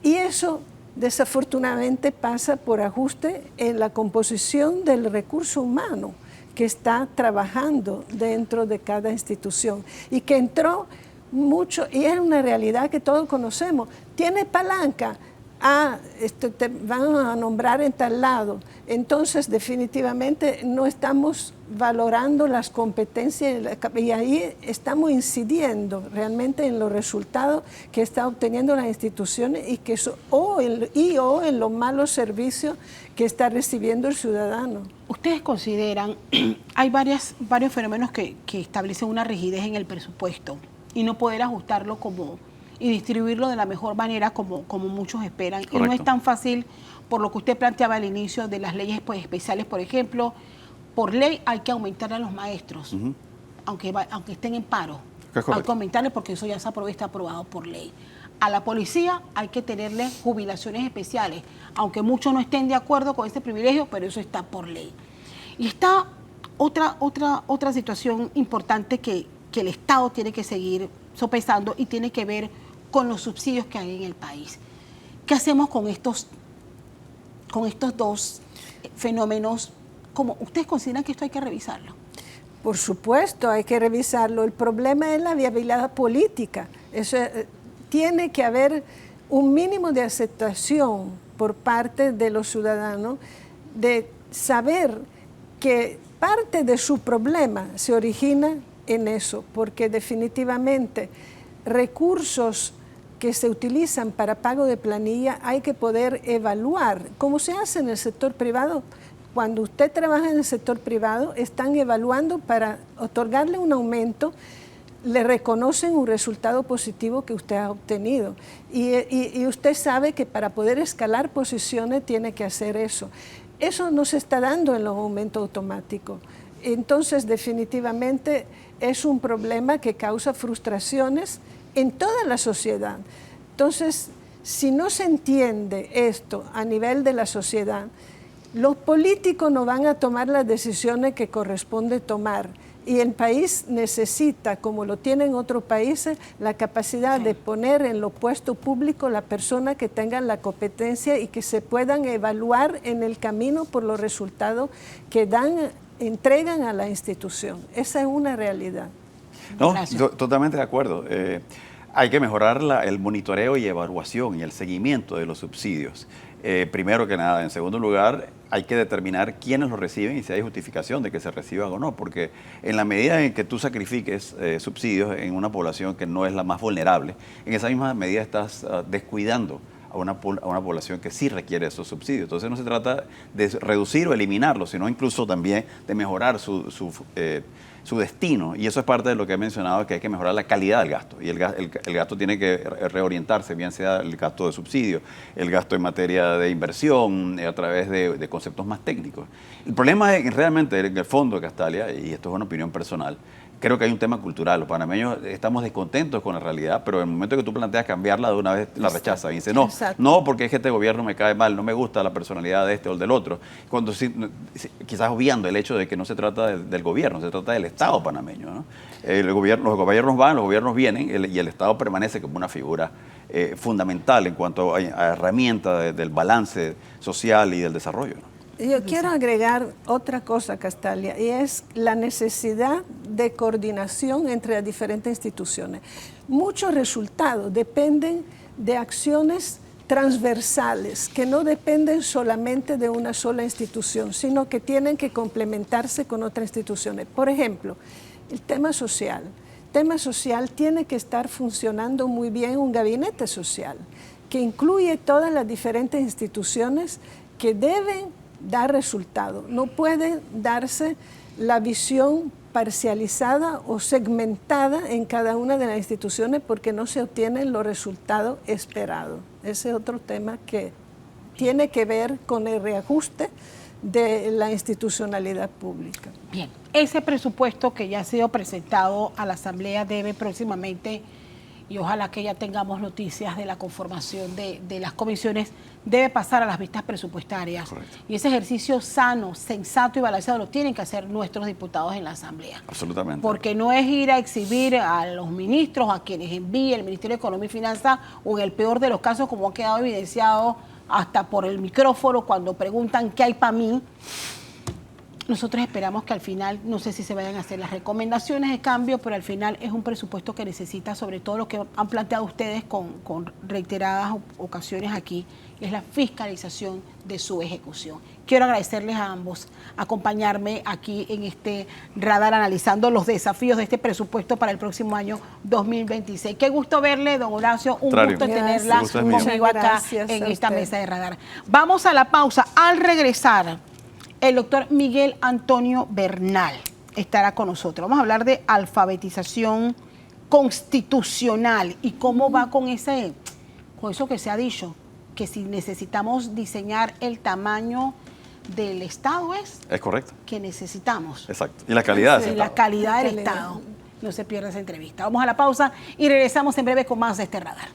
Y eso desafortunadamente pasa por ajuste en la composición del recurso humano que está trabajando dentro de cada institución y que entró mucho, y es una realidad que todos conocemos. Tiene palanca, te van a nombrar en tal lado. Entonces, definitivamente no estamos valorando las competencias y ahí estamos incidiendo realmente en los resultados que están obteniendo las instituciones o en los malos servicios que está recibiendo el ciudadano. ¿Ustedes consideran, hay varios fenómenos que establecen una rigidez en el presupuesto y no poder ajustarlo y distribuirlo de la mejor manera como muchos esperan? Correcto. Y no es tan fácil, por lo que usted planteaba al inicio de las leyes especiales, por ejemplo, por ley hay que aumentar a los maestros, aunque estén en paro. Hay que aumentarles porque eso ya está aprobado por ley. A la policía hay que tenerle jubilaciones especiales, aunque muchos no estén de acuerdo con este privilegio, pero eso está por ley. Y está otra situación importante que el Estado tiene que seguir sopesando y tiene que ver con los subsidios que hay en el país. ¿Qué hacemos con estos dos fenómenos? ¿Cómo ustedes consideran que esto hay que revisarlo? Por supuesto, hay que revisarlo. El problema es la viabilidad política. Tiene que haber un mínimo de aceptación por parte de los ciudadanos de saber que parte de su problema se origina en eso, porque definitivamente recursos que se utilizan para pago de planilla hay que poder evaluar, como se hace en el sector privado. Cuando usted trabaja en el sector privado, están evaluando para otorgarle un aumento, le reconocen un resultado positivo que usted ha obtenido. Y usted sabe que para poder escalar posiciones tiene que hacer eso. Eso no se está dando en los aumentos automáticos. Entonces, definitivamente es un problema que causa frustraciones en toda la sociedad. Entonces, si no se entiende esto a nivel de la sociedad, los políticos no van a tomar las decisiones que corresponde tomar. Y el país necesita, como lo tienen otros países, la capacidad de poner en los puestos públicos la persona que tengan la competencia y que se puedan evaluar en el camino por los resultados que entregan a la institución. Esa es una realidad. No, totalmente de acuerdo. Hay que mejorar el monitoreo y evaluación y el seguimiento de los subsidios. Primero que nada. En segundo lugar, hay que determinar quiénes los reciben y si hay justificación de que se reciban o no, porque en la medida en que tú sacrifiques subsidios en una población que no es la más vulnerable, en esa misma medida estás descuidando a una población que sí requiere esos subsidios. Entonces no se trata de reducir o eliminarlos, sino incluso también de mejorar su destino. Y eso es parte de lo que he mencionado, que hay que mejorar la calidad del gasto. Y el gasto tiene que reorientarse, bien sea el gasto de subsidio, el gasto en materia de inversión, a través de conceptos más técnicos. El problema es que realmente, en el fondo, Castalia, y esto es una opinión personal, creo que hay un tema cultural. Los panameños estamos descontentos con la realidad, pero en el momento que tú planteas cambiarla, de una vez la rechazan. Y dice, no, porque es que este gobierno me cae mal, no me gusta la personalidad de este o del otro. Cuando quizás obviando el hecho de que no se trata del gobierno, se trata del Estado panameño, ¿no? Los gobiernos van, los gobiernos vienen, y el Estado permanece como una figura fundamental en cuanto a herramienta del balance social y del desarrollo, ¿no? Yo quiero agregar otra cosa, Castalia, y es la necesidad de coordinación entre las diferentes instituciones. Muchos resultados dependen de acciones transversales, que no dependen solamente de una sola institución, sino que tienen que complementarse con otras instituciones. Por ejemplo, el tema social. El tema social tiene que estar funcionando muy bien un gabinete social, que incluye todas las diferentes instituciones que deben dar resultado. No puede darse la visión parcializada o segmentada en cada una de las instituciones porque no se obtienen los resultados esperados. Ese es otro tema que tiene que ver con el reajuste de la institucionalidad pública. Bien, ese presupuesto que ya ha sido presentado a la Asamblea debe próximamente, y ojalá que ya tengamos noticias de la conformación de las comisiones, debe pasar a las vistas presupuestarias. Correcto. Y ese ejercicio sano, sensato y balanceado lo tienen que hacer nuestros diputados en la Asamblea. Absolutamente. Porque no es ir a exhibir a los ministros, a quienes envíe el Ministerio de Economía y Finanzas, o en el peor de los casos, como ha quedado evidenciado hasta por el micrófono, cuando preguntan qué hay para mí. Nosotros esperamos que al final, no sé si se vayan a hacer las recomendaciones de cambio, pero al final es un presupuesto que necesita, sobre todo lo que han planteado ustedes con reiteradas ocasiones aquí, es la fiscalización de su ejecución. Quiero agradecerles a ambos acompañarme aquí en este radar analizando los desafíos de este presupuesto para el próximo año 2026. Qué gusto verle, don Horacio, un gusto tenerla conmigo acá en esta mesa de radar. Vamos a la pausa. Al regresar, el doctor Miguel Antonio Bernal estará con nosotros. Vamos a hablar de alfabetización constitucional y cómo va con eso que se ha dicho, que si necesitamos diseñar el tamaño del Estado es correcto. Que necesitamos. Exacto. Y la calidad sí, la calidad del Estado. No se pierda esa entrevista. Vamos a la pausa y regresamos en breve con más de este radar.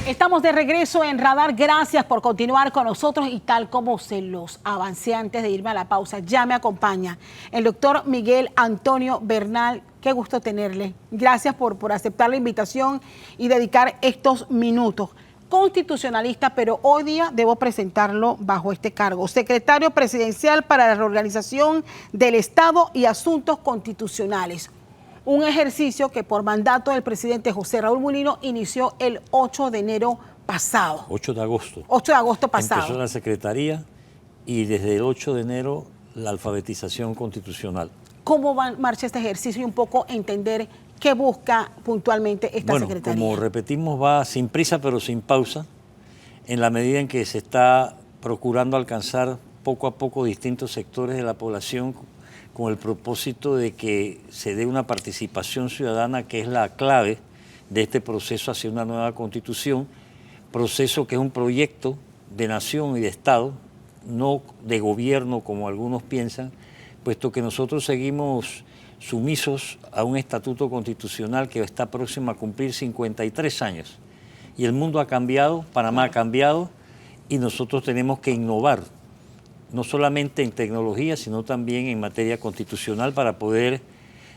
Estamos de regreso en Radar. Gracias por continuar con nosotros y tal como se los avancé antes de irme a la pausa, ya me acompaña el doctor Miguel Antonio Bernal. Qué gusto tenerle. Gracias por aceptar la invitación y dedicar estos minutos. Constitucionalista, pero hoy día debo presentarlo bajo este cargo. Secretario Presidencial para la Reorganización del Estado y Asuntos Constitucionales. Un ejercicio que por mandato del presidente José Raúl Mulino inició el 8 de enero pasado. 8 de agosto. 8 de agosto pasado. Empezó la Secretaría y desde el 8 de enero la alfabetización constitucional. ¿Cómo marcha este ejercicio y un poco entender qué busca puntualmente esta Secretaría? Como repetimos, va sin prisa pero sin pausa, en la medida en que se está procurando alcanzar poco a poco distintos sectores de la población con el propósito de que se dé una participación ciudadana que es la clave de este proceso hacia una nueva constitución, proceso que es un proyecto de nación y de Estado, no de gobierno como algunos piensan, puesto que nosotros seguimos sumisos a un estatuto constitucional que está próximo a cumplir 53 años. Y el mundo ha cambiado, Panamá ha cambiado y nosotros tenemos que innovar, no solamente en tecnología, sino también en materia constitucional para poder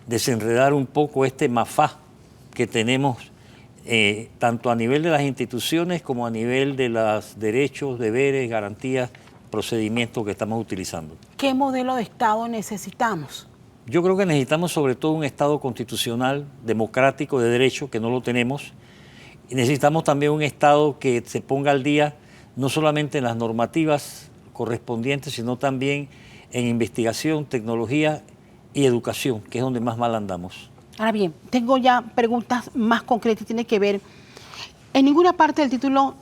desenredar un poco este mafá que tenemos tanto a nivel de las instituciones como a nivel de los derechos, deberes, garantías, procedimientos que estamos utilizando. ¿Qué modelo de Estado necesitamos? Yo creo que necesitamos sobre todo un Estado constitucional, democrático, de derecho, que no lo tenemos. Y necesitamos también un Estado que se ponga al día no solamente en las normativas correspondientes, sino también en investigación, tecnología y educación, que es donde más mal andamos. Ahora bien, tengo ya preguntas más concretas, tiene que ver, en ninguna parte del título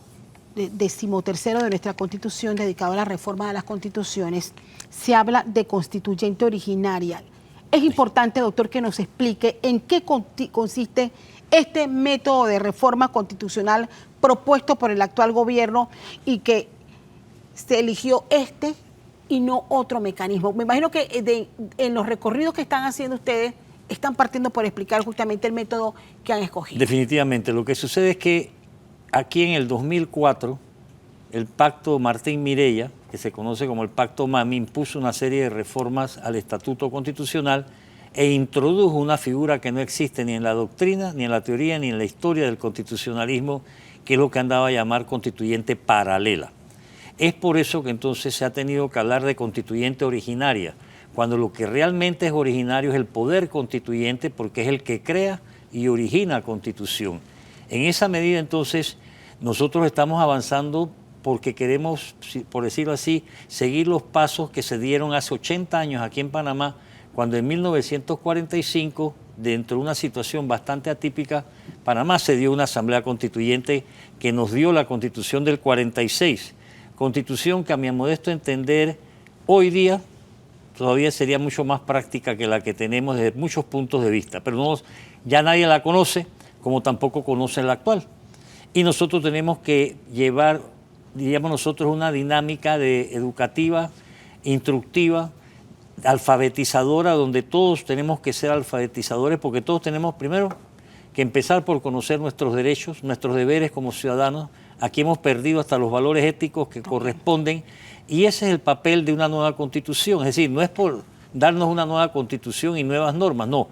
13º de nuestra Constitución, dedicado a la reforma de las constituciones, se habla de constituyente originaria. Es importante, doctor, que nos explique en qué consiste este método de reforma constitucional propuesto por el actual gobierno y que se eligió este y no otro mecanismo. Me imagino que en los recorridos que están haciendo ustedes están partiendo por explicar justamente el método que han escogido. Definitivamente. Lo que sucede es que aquí en el 2004, el Pacto Martín-Mireya, que se conoce como el Pacto MAMI, impuso una serie de reformas al Estatuto Constitucional e introdujo una figura que no existe ni en la doctrina, ni en la teoría, ni en la historia del constitucionalismo, que es lo que han dado a llamar constituyente paralela. Es por eso que entonces se ha tenido que hablar de constituyente originaria, cuando lo que realmente es originario es el poder constituyente, porque es el que crea y origina constitución. En esa medida entonces nosotros estamos avanzando porque queremos, por decirlo así, seguir los pasos que se dieron hace 80 años aquí en Panamá, cuando en 1945, dentro de una situación bastante atípica, Panamá se dio una asamblea constituyente que nos dio la Constitución del 46, Constitución que a mi modesto entender hoy día todavía sería mucho más práctica que la que tenemos desde muchos puntos de vista, pero no, ya nadie la conoce, como tampoco conoce la actual. Y nosotros tenemos que llevar, diríamos nosotros, una dinámica educativa, instructiva, alfabetizadora, donde todos tenemos que ser alfabetizadores, porque todos tenemos primero que empezar por conocer nuestros derechos, nuestros deberes como ciudadanos. Aquí hemos perdido hasta los valores éticos que corresponden, y ese es el papel de una nueva constitución. Es decir, no es por darnos una nueva constitución y nuevas normas, no.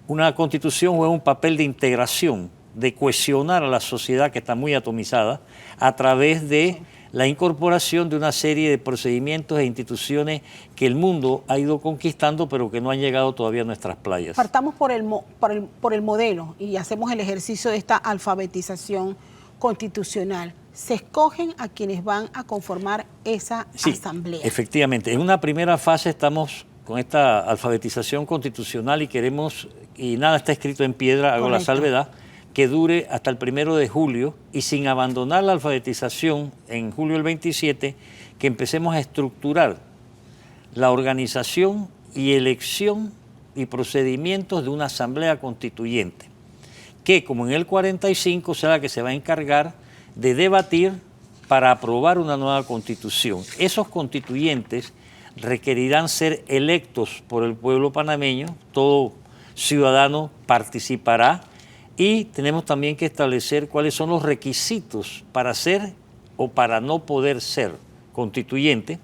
Una constitución juega un papel de integración, de cohesionar a la sociedad que está muy atomizada a través de la incorporación de una serie de procedimientos e instituciones que el mundo ha ido conquistando, pero que no han llegado todavía a nuestras playas. Partamos por el modelo y hacemos el ejercicio de esta alfabetización constitucional. Se escogen a quienes van a conformar esa asamblea. Efectivamente. En una primera fase estamos con esta alfabetización constitucional y queremos, y nada está escrito en piedra, hago la salvedad, que dure hasta el 1 de julio y sin abandonar la alfabetización en julio del 27, que empecemos a estructurar la organización y elección y procedimientos de una asamblea constituyente, que como en el 45 será la que se va a encargar de debatir para aprobar una nueva constitución. Esos constituyentes requerirán ser electos por el pueblo panameño, todo ciudadano participará, y tenemos también que establecer cuáles son los requisitos para ser o para no poder ser constituyente.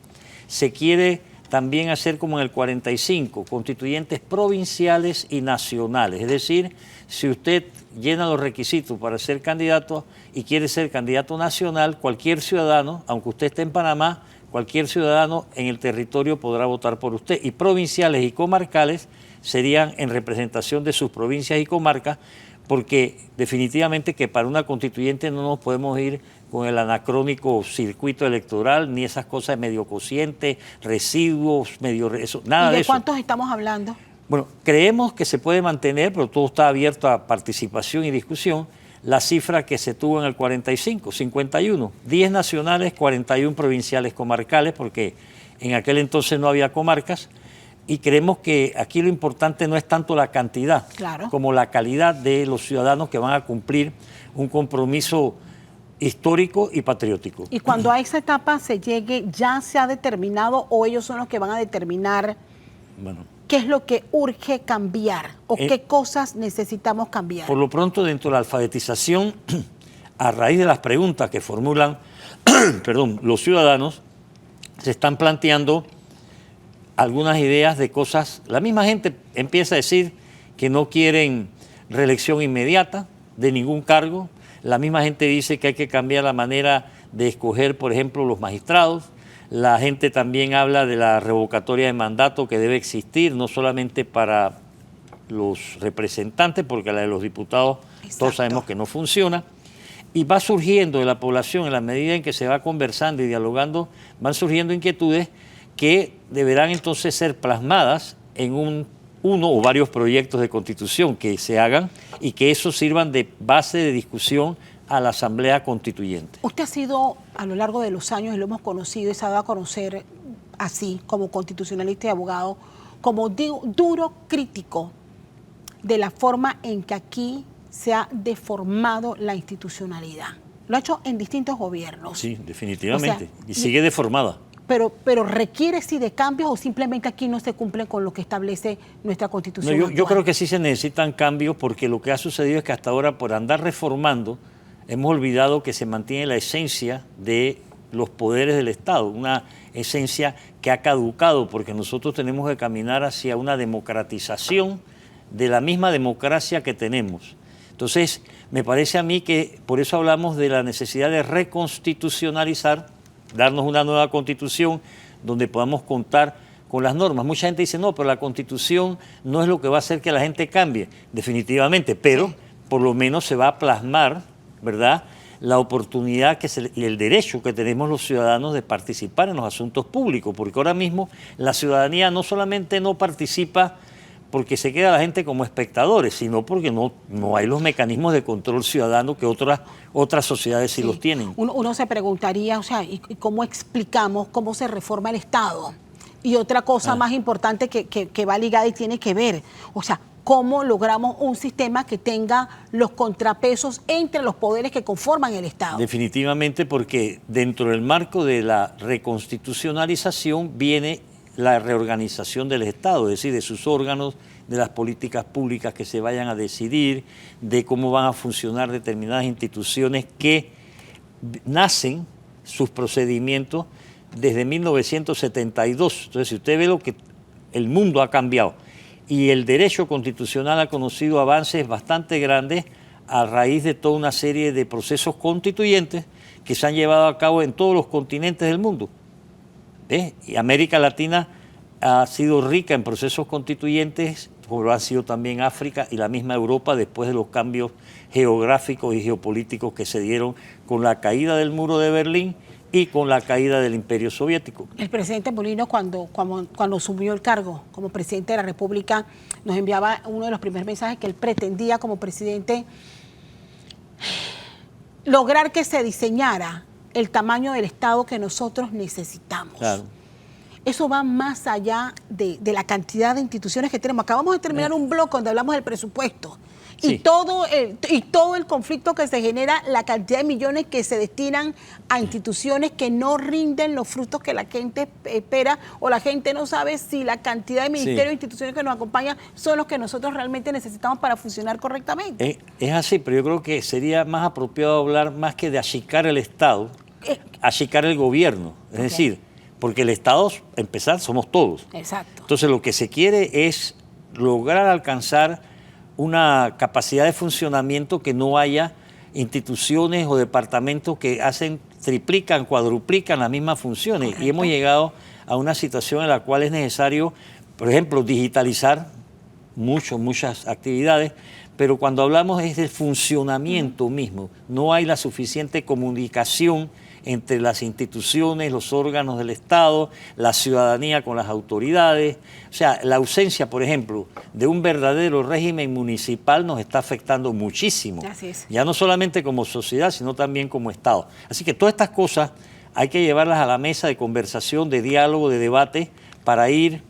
Se quiere también hacer como en el 45, constituyentes provinciales y nacionales, es decir, si usted llena los requisitos para ser candidato y quiere ser candidato nacional, cualquier ciudadano, aunque usted esté en Panamá, cualquier ciudadano en el territorio podrá votar por usted. Y provinciales y comarcales serían en representación de sus provincias y comarcas, porque definitivamente que para una constituyente no nos podemos ir con el anacrónico circuito electoral, ni esas cosas de medio cociente, residuos, nada de eso. ¿Y de cuántos estamos hablando? Bueno, creemos que se puede mantener, pero todo está abierto a participación y discusión, la cifra que se tuvo en el 45, 51, 10 nacionales, 41 provinciales comarcales, porque en aquel entonces no había comarcas, y creemos que aquí lo importante no es tanto la cantidad, como la calidad de los ciudadanos que van a cumplir un compromiso histórico y patriótico. Y cuando a esa etapa se llegue, ¿ya se ha determinado o ellos son los que van a determinar qué es lo que urge cambiar o qué cosas necesitamos cambiar? Por lo pronto, dentro de la alfabetización, a raíz de las preguntas que formulan los ciudadanos, se están planteando algunas ideas de cosas. La misma gente empieza a decir que no quieren reelección inmediata de ningún cargo. La misma gente dice que hay que cambiar la manera de escoger, por ejemplo, los magistrados. La gente también habla de la revocatoria de mandato que debe existir, no solamente para los representantes, porque la de los diputados todos sabemos que no funciona. y va surgiendo de la población, en la medida en que se va conversando y dialogando, van surgiendo inquietudes que deberán entonces ser plasmadas en uno o varios proyectos de constitución que se hagan y que esos sirvan de base de discusión a la Asamblea Constituyente. Usted ha sido, a lo largo de los años, y lo hemos conocido y se ha dado a conocer así, como constitucionalista y abogado, como duro crítico de la forma en que aquí se ha deformado la institucionalidad. Lo ha hecho en distintos gobiernos. Sí, definitivamente. O sea, y sigue deformada. Pero requiere sí de cambios o simplemente aquí no se cumple con lo que establece nuestra Constitución. No, yo creo que sí se necesitan cambios porque lo que ha sucedido es que hasta ahora por andar reformando hemos olvidado que se mantiene la esencia de los poderes del Estado, una esencia que ha caducado porque nosotros tenemos que caminar hacia una democratización de la misma democracia que tenemos. Entonces, me parece a mí que por eso hablamos de la necesidad de reconstitucionalizar, darnos una nueva constitución donde podamos contar con las normas. Mucha gente dice, no, pero la constitución no es lo que va a hacer que la gente cambie, definitivamente, pero por lo menos se va a plasmar, ¿verdad?, la oportunidad y el derecho que tenemos los ciudadanos de participar en los asuntos públicos, porque ahora mismo la ciudadanía no solamente no participa porque se queda la gente como espectadores, sino porque no hay los mecanismos de control ciudadano que otras sociedades sí los tienen. Uno se preguntaría, o sea, ¿y cómo explicamos cómo se reforma el Estado? Y otra cosa más importante que va ligada y tiene que ver, o sea, ¿cómo logramos un sistema que tenga los contrapesos entre los poderes que conforman el Estado? Definitivamente, porque dentro del marco de la reconstitucionalización viene la reorganización del Estado, es decir, de sus órganos, de las políticas públicas que se vayan a decidir, de cómo van a funcionar determinadas instituciones que nacen sus procedimientos desde 1972. Entonces, si usted ve lo que el mundo ha cambiado y el derecho constitucional ha conocido avances bastante grandes a raíz de toda una serie de procesos constituyentes que se han llevado a cabo en todos los continentes del mundo. Y América Latina ha sido rica en procesos constituyentes, como lo ha sido también África y la misma Europa después de los cambios geográficos y geopolíticos que se dieron con la caída del muro de Berlín y con la caída del Imperio Soviético. El presidente Molino, cuando asumió el cargo como presidente de la República, nos enviaba uno de los primeros mensajes que él pretendía como presidente lograr que se diseñara el tamaño del Estado que nosotros necesitamos. Claro. Eso va más allá de la cantidad de instituciones que tenemos. Acabamos de terminar un bloque donde hablamos del presupuesto. Sí. Y todo el conflicto que se genera, la cantidad de millones que se destinan a instituciones que no rinden los frutos que la gente espera, o la gente no sabe si la cantidad de ministerios e instituciones que nos acompañan son los que nosotros realmente necesitamos para funcionar correctamente. Es así, pero yo creo que sería más apropiado hablar más que de achicar el Estado, achicar el gobierno. Es decir, porque el Estado, empezar, somos todos. Exacto. Entonces lo que se quiere es lograr alcanzar una capacidad de funcionamiento que no haya instituciones o departamentos que triplican, cuadruplican las mismas funciones. Correcto. Y hemos llegado a una situación en la cual es necesario, por ejemplo, digitalizar muchas actividades, pero cuando hablamos es del funcionamiento mismo. No hay la suficiente comunicación entre las instituciones, los órganos del Estado, la ciudadanía con las autoridades. O sea, la ausencia, por ejemplo, de un verdadero régimen municipal nos está afectando muchísimo. Así es. Ya no solamente como sociedad, sino también como Estado. Así que todas estas cosas hay que llevarlas a la mesa de conversación, de diálogo, de debate, para ir,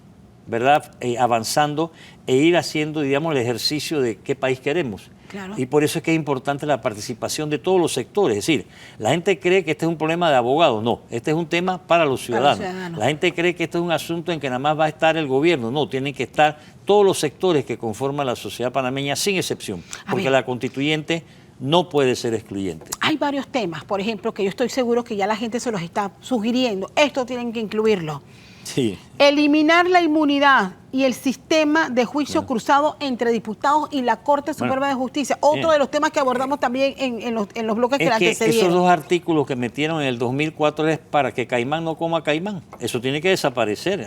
¿verdad?, avanzando e ir haciendo, digamos, el ejercicio de qué país queremos. Claro. Y por eso es que es importante la participación de todos los sectores. Es decir, la gente cree que este es un problema de abogados. No, este es un tema para los ciudadanos. La gente cree que este es un asunto en que nada más va a estar el gobierno. No, tienen que estar todos los sectores que conforman la sociedad panameña, sin excepción, porque la constituyente no puede ser excluyente. Hay varios temas, por ejemplo, que yo estoy seguro que ya la gente se los está sugiriendo. Esto tienen que incluirlo. Sí. Eliminar la inmunidad y el sistema de juicio cruzado entre diputados y la Corte Suprema de Justicia. Otro de los temas que abordamos también en los bloques que la antecedieron. Esos dos artículos que metieron en el 2004 es para que Caimán no coma Caimán. Eso tiene que desaparecer.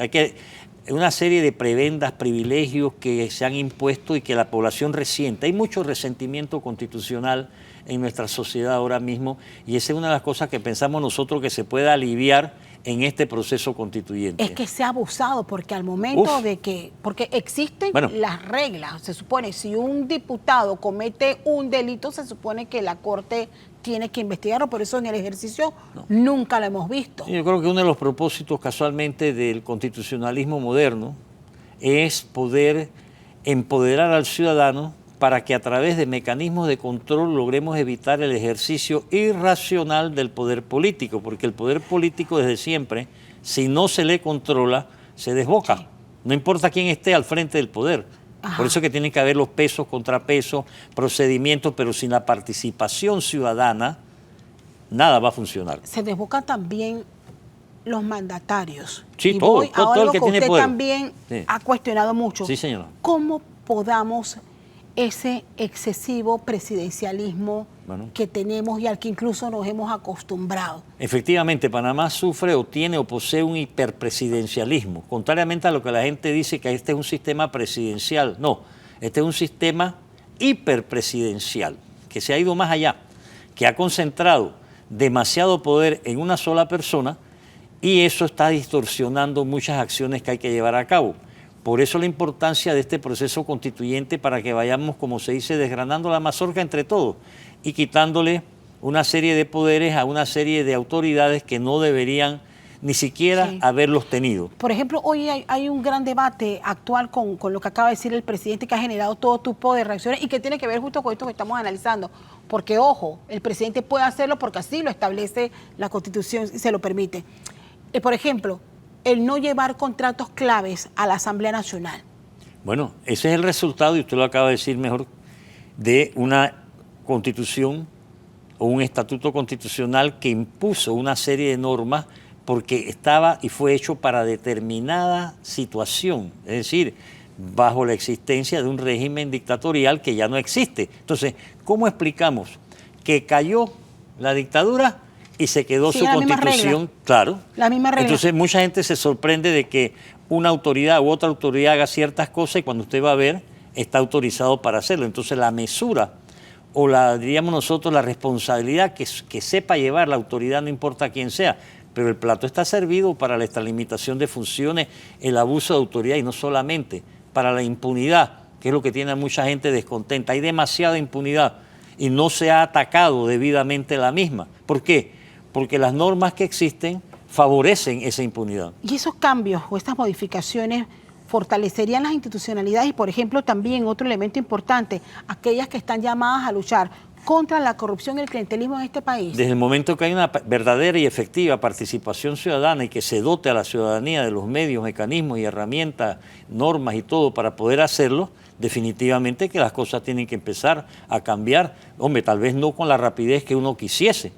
una serie de prebendas, privilegios que se han impuesto y que la población resiente. Hay mucho resentimiento constitucional en nuestra sociedad ahora mismo y esa es una de las cosas que pensamos nosotros que se puede aliviar en este proceso constituyente. Es que se ha abusado porque al momento de que, porque existen las reglas, se supone, si un diputado comete un delito, se supone que la Corte tiene que investigarlo, por eso en el ejercicio nunca lo hemos visto. Yo creo que uno de los propósitos casualmente del constitucionalismo moderno es poder empoderar al ciudadano para que a través de mecanismos de control logremos evitar el ejercicio irracional del poder político, porque el poder político desde siempre, si no se le controla, se desboca. Sí. No importa quién esté al frente del poder. Ajá. Por eso es que tienen que haber los pesos, contrapesos, procedimientos, pero sin la participación ciudadana, nada va a funcionar. Se desbocan también los mandatarios. Sí, y todo el que tiene usted poder. También ha cuestionado mucho. Sí, señora. ¿Cómo podamos ese excesivo presidencialismo que tenemos y al que incluso nos hemos acostumbrado? Efectivamente, Panamá sufre o tiene o posee un hiperpresidencialismo, contrariamente a lo que la gente dice que este es un sistema presidencial. No, este es un sistema hiperpresidencial, que se ha ido más allá, que ha concentrado demasiado poder en una sola persona y eso está distorsionando muchas acciones que hay que llevar a cabo. Por eso la importancia de este proceso constituyente para que vayamos, como se dice, desgranando la mazorca entre todos y quitándole una serie de poderes a una serie de autoridades que no deberían ni siquiera haberlos tenido. Por ejemplo, hoy hay un gran debate actual con lo que acaba de decir el presidente, que ha generado todo tipo de reacciones y que tiene que ver justo con esto que estamos analizando. Porque, ojo, el presidente puede hacerlo porque así lo establece la Constitución y se lo permite. Por ejemplo, el no llevar contratos claves a la Asamblea Nacional. Bueno, ese es el resultado, y usted lo acaba de decir mejor, de una constitución o un estatuto constitucional que impuso una serie de normas porque estaba y fue hecho para determinada situación, es decir, bajo la existencia de un régimen dictatorial que ya no existe. Entonces, ¿cómo explicamos que cayó la dictadura y se quedó su constitución? Claro. La misma regla. Entonces mucha gente se sorprende de que una autoridad u otra autoridad haga ciertas cosas y cuando usted va a ver está autorizado para hacerlo. Entonces la mesura o diríamos nosotros, la responsabilidad que sepa llevar la autoridad, no importa quién sea, pero el plato está servido para la extralimitación de funciones, el abuso de autoridad y no solamente para la impunidad, que es lo que tiene a mucha gente descontenta. Hay demasiada impunidad y no se ha atacado debidamente la misma. ¿Por qué? Porque las normas que existen favorecen esa impunidad. Y esos cambios o estas modificaciones fortalecerían las institucionalidades y, por ejemplo, también otro elemento importante, aquellas que están llamadas a luchar contra la corrupción y el clientelismo en este país. Desde el momento que hay una verdadera y efectiva participación ciudadana y que se dote a la ciudadanía de los medios, mecanismos y herramientas, normas y todo para poder hacerlo, definitivamente que las cosas tienen que empezar a cambiar. Hombre, tal vez no con la rapidez que uno quisiese,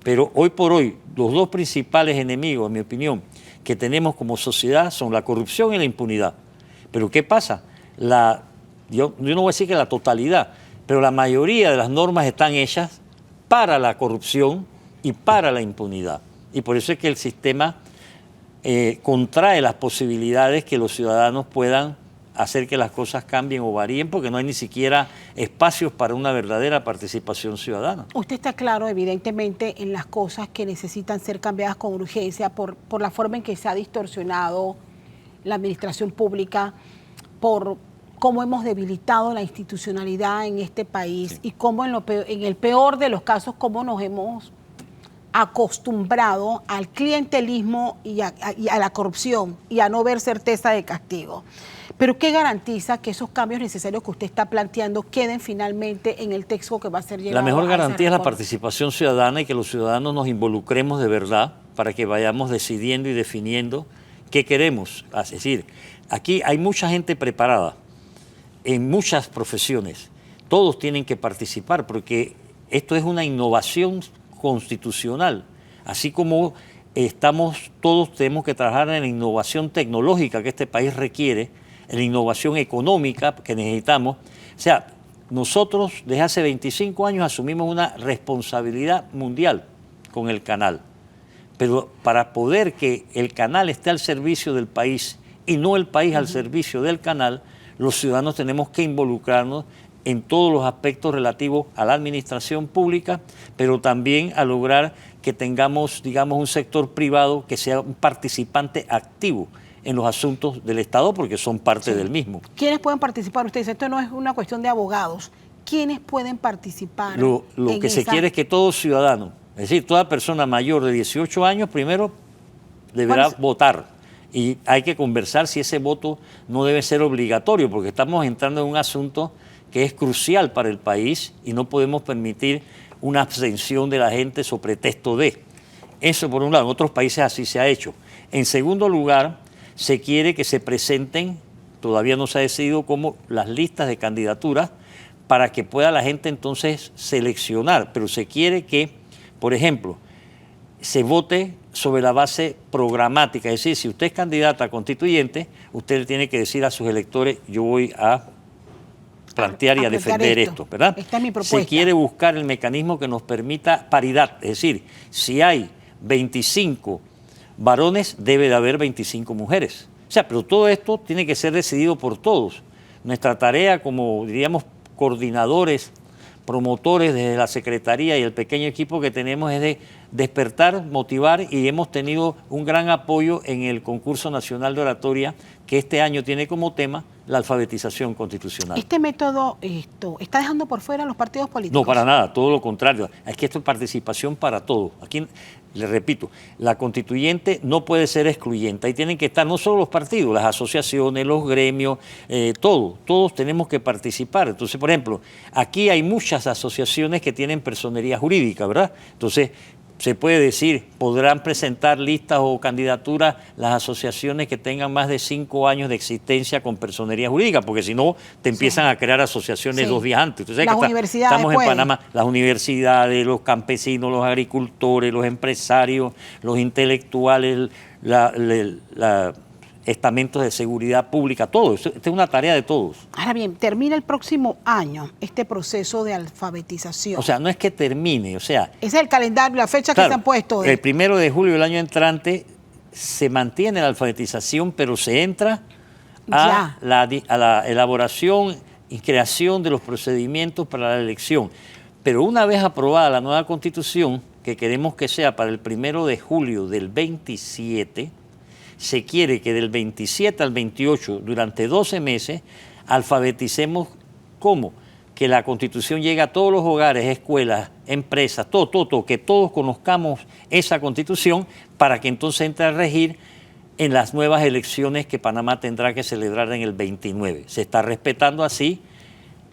pero hoy por hoy los dos principales enemigos, en mi opinión, que tenemos como sociedad son la corrupción y la impunidad. Pero ¿qué pasa? Yo no voy a decir que la totalidad, pero la mayoría de las normas están hechas para la corrupción y para la impunidad. Y por eso es que el sistema contrae las posibilidades que los ciudadanos puedan hacer que las cosas cambien o varíen, porque no hay ni siquiera espacios para una verdadera participación ciudadana. Usted está claro, evidentemente, en las cosas que necesitan ser cambiadas con urgencia por la forma en que se ha distorsionado la administración pública, por cómo hemos debilitado la institucionalidad en este país y cómo en el peor de los casos, cómo nos hemos acostumbrado al clientelismo y a la corrupción y a no ver certeza de castigo. Pero ¿qué garantiza que esos cambios necesarios que usted está planteando queden finalmente en el texto que va a ser llevado? La mejor garantía es la participación ciudadana y que los ciudadanos nos involucremos de verdad para que vayamos decidiendo y definiendo qué queremos. Es decir, aquí hay mucha gente preparada en muchas profesiones. Todos tienen que participar porque esto es una innovación constitucional. Así como todos tenemos que trabajar en la innovación tecnológica que este país requiere, en la innovación económica que necesitamos. O sea, nosotros desde hace 25 años asumimos una responsabilidad mundial con el canal. Pero para poder que el canal esté al servicio del país y no el país al servicio del canal, los ciudadanos tenemos que involucrarnos en todos los aspectos relativos a la administración pública, pero también a lograr que tengamos, digamos, un sector privado que sea un participante activo en los asuntos del Estado, porque son parte del mismo. ¿Quiénes pueden participar? Usted dice, esto no es una cuestión de abogados. ¿Quiénes pueden participar? Lo que se quiere es que todo ciudadano, es decir, toda persona mayor de 18 años, primero deberá votar. Y hay que conversar si ese voto no debe ser obligatorio, porque estamos entrando en un asunto que es crucial para el país y no podemos permitir una abstención de la gente sobre pretexto de. Eso por un lado, en otros países así se ha hecho. En segundo lugar, se quiere que se presenten, todavía no se ha decidido cómo, las listas de candidaturas para que pueda la gente entonces seleccionar, pero se quiere que, por ejemplo, se vote sobre la base programática, es decir, si usted es candidata a constituyente, usted le tiene que decir a sus electores, yo voy a plantear y a defender esto, ¿verdad? Esta es mi propuesta. Se quiere buscar el mecanismo que nos permita paridad, es decir, si hay 25 varones, debe de haber 25 mujeres. O sea, pero todo esto tiene que ser decidido por todos. Nuestra tarea como, diríamos, coordinadores, promotores desde la Secretaría y el pequeño equipo que tenemos es de despertar, motivar, y hemos tenido un gran apoyo en el concurso nacional de oratoria que este año tiene como tema la alfabetización constitucional. ¿Este método está dejando por fuera a los partidos políticos? No, para nada, todo lo contrario. Es que esto es participación para todos. Aquí, le repito, la constituyente no puede ser excluyente. Ahí tienen que estar no solo los partidos, las asociaciones, los gremios, todos tenemos que participar. Entonces, por ejemplo, aquí hay muchas asociaciones que tienen personería jurídica, ¿verdad? Entonces, se puede decir, podrán presentar listas o candidaturas las asociaciones que tengan más de 5 años de existencia con personería jurídica, porque si no, te empiezan a crear asociaciones 2 días antes. Entonces, las universidades estamos en Panamá, las universidades, los campesinos, los agricultores, los empresarios, los intelectuales, estamentos de seguridad pública, todo. Esta es una tarea de todos. Ahora bien, termina el próximo año este proceso de alfabetización. O sea, no es que termine, o sea... Ese es el calendario, la fecha que se han puesto. El 1 de julio del año entrante se mantiene la alfabetización, pero se entra a la elaboración y creación de los procedimientos para la elección. Pero una vez aprobada la nueva Constitución, que queremos que sea para el 1 de julio del 27, se quiere que del 27 al 28, durante 12 meses, alfabeticemos cómo que la Constitución llegue a todos los hogares, escuelas, empresas, todo, que todos conozcamos esa Constitución para que entonces entre a regir en las nuevas elecciones que Panamá tendrá que celebrar en el 29. Se está respetando así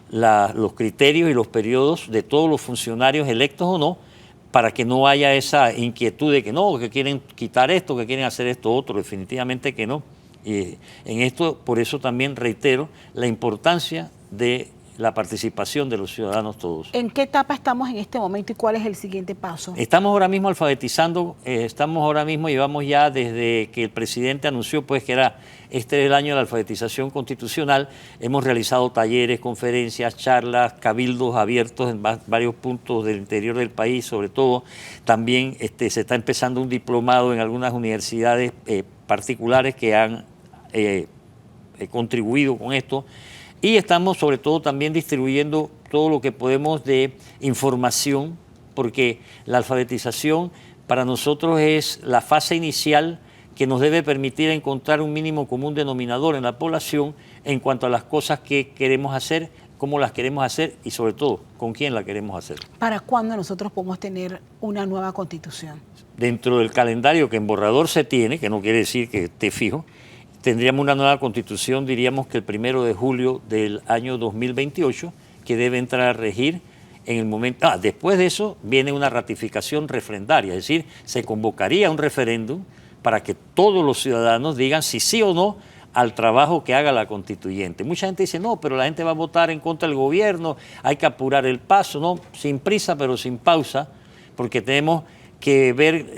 los criterios y los periodos de todos los funcionarios electos o no, para que no haya esa inquietud de que no, que quieren quitar esto, que quieren hacer esto otro, definitivamente que no. Y en esto, por eso también reitero la importancia de la participación de los ciudadanos todos. ¿En qué etapa estamos en este momento y cuál es el siguiente paso? Estamos ahora mismo alfabetizando, llevamos ya desde que el presidente anunció pues que era este el año de la alfabetización constitucional, hemos realizado talleres, conferencias, charlas, cabildos abiertos en varios puntos del interior del país, sobre todo. También se está empezando un diplomado en algunas universidades particulares que han contribuido con esto. Y estamos sobre todo también distribuyendo todo lo que podemos de información, porque la alfabetización para nosotros es la fase inicial que nos debe permitir encontrar un mínimo común denominador en la población en cuanto a las cosas que queremos hacer, cómo las queremos hacer y sobre todo con quién la queremos hacer. ¿Para cuándo nosotros podemos tener una nueva Constitución? Dentro del calendario que en borrador se tiene, que no quiere decir que esté fijo, tendríamos una nueva Constitución, diríamos que el 1 de julio del año 2028, que debe entrar a regir en el momento... después de eso viene una ratificación refrendaria, es decir, se convocaría un referéndum para que todos los ciudadanos digan si sí o no al trabajo que haga la constituyente. Mucha gente dice, no, pero la gente va a votar en contra del gobierno, hay que apurar el paso, no, sin prisa pero sin pausa, porque tenemos que ver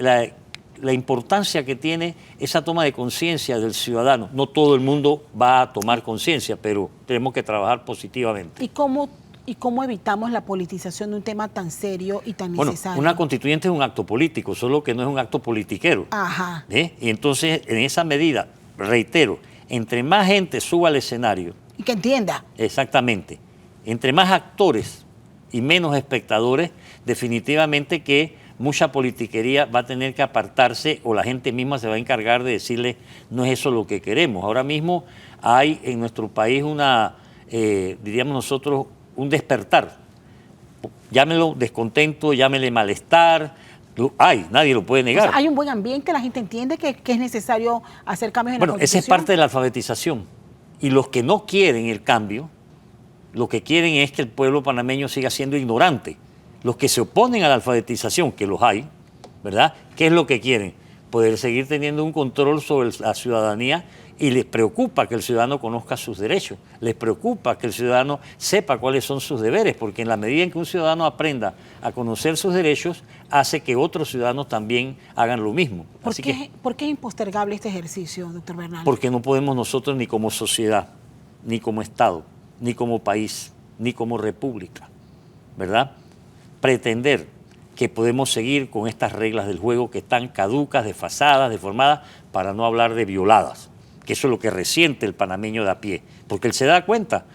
la importancia que tiene esa toma de conciencia del ciudadano. No todo el mundo va a tomar conciencia, pero tenemos que trabajar positivamente. ¿Y cómo evitamos la politización de un tema tan serio y tan necesario? Una constituyente es un acto político, solo que no es un acto politiquero. Ajá. Y entonces, en esa medida, reitero, entre más gente suba al escenario, Y que entienda. exactamente, entre más actores y menos espectadores, definitivamente que mucha politiquería va a tener que apartarse o la gente misma se va a encargar de decirle, no es eso lo que queremos. Ahora mismo hay en nuestro país diríamos nosotros, un despertar. Llámelo descontento, llámele malestar, nadie lo puede negar. O sea, hay un buen ambiente, la gente entiende que es necesario hacer cambios en la Bueno, Constitución. esa es parte de la alfabetización. Y los que no quieren el cambio, lo que quieren es que el pueblo panameño siga siendo ignorante. Los que se oponen a la alfabetización, que los hay, ¿verdad? ¿Qué es lo que quieren? Poder seguir teniendo un control sobre la ciudadanía y les preocupa que el ciudadano conozca sus derechos, les preocupa que el ciudadano sepa cuáles son sus deberes, porque en la medida en que un ciudadano aprenda a conocer sus derechos, hace que otros ciudadanos también hagan lo mismo. ¿Por qué es impostergable este ejercicio, doctor Bernal? Porque no podemos nosotros ni como sociedad, ni como Estado, ni como país, ni como república, ¿verdad?, pretender que podemos seguir con estas reglas del juego que están caducas, desfasadas, deformadas, para no hablar de violadas, que eso es lo que resiente el panameño de a pie, porque él se da cuenta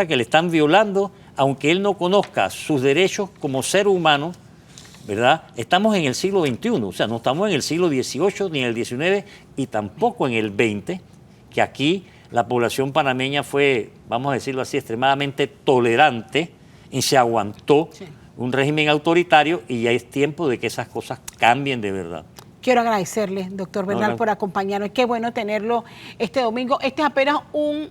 que le están violando, aunque él no conozca sus derechos como ser humano, ¿verdad? Estamos en el siglo XXI, o sea, no estamos en el siglo XVIII, ni en el XIX, y tampoco en el XX, que aquí la población panameña fue, vamos a decirlo así, extremadamente tolerante, y se aguantó un régimen autoritario, y ya es tiempo de que esas cosas cambien de verdad. Quiero agradecerle, doctor Bernal, por acompañarnos. Qué bueno tenerlo este domingo. Este es apenas un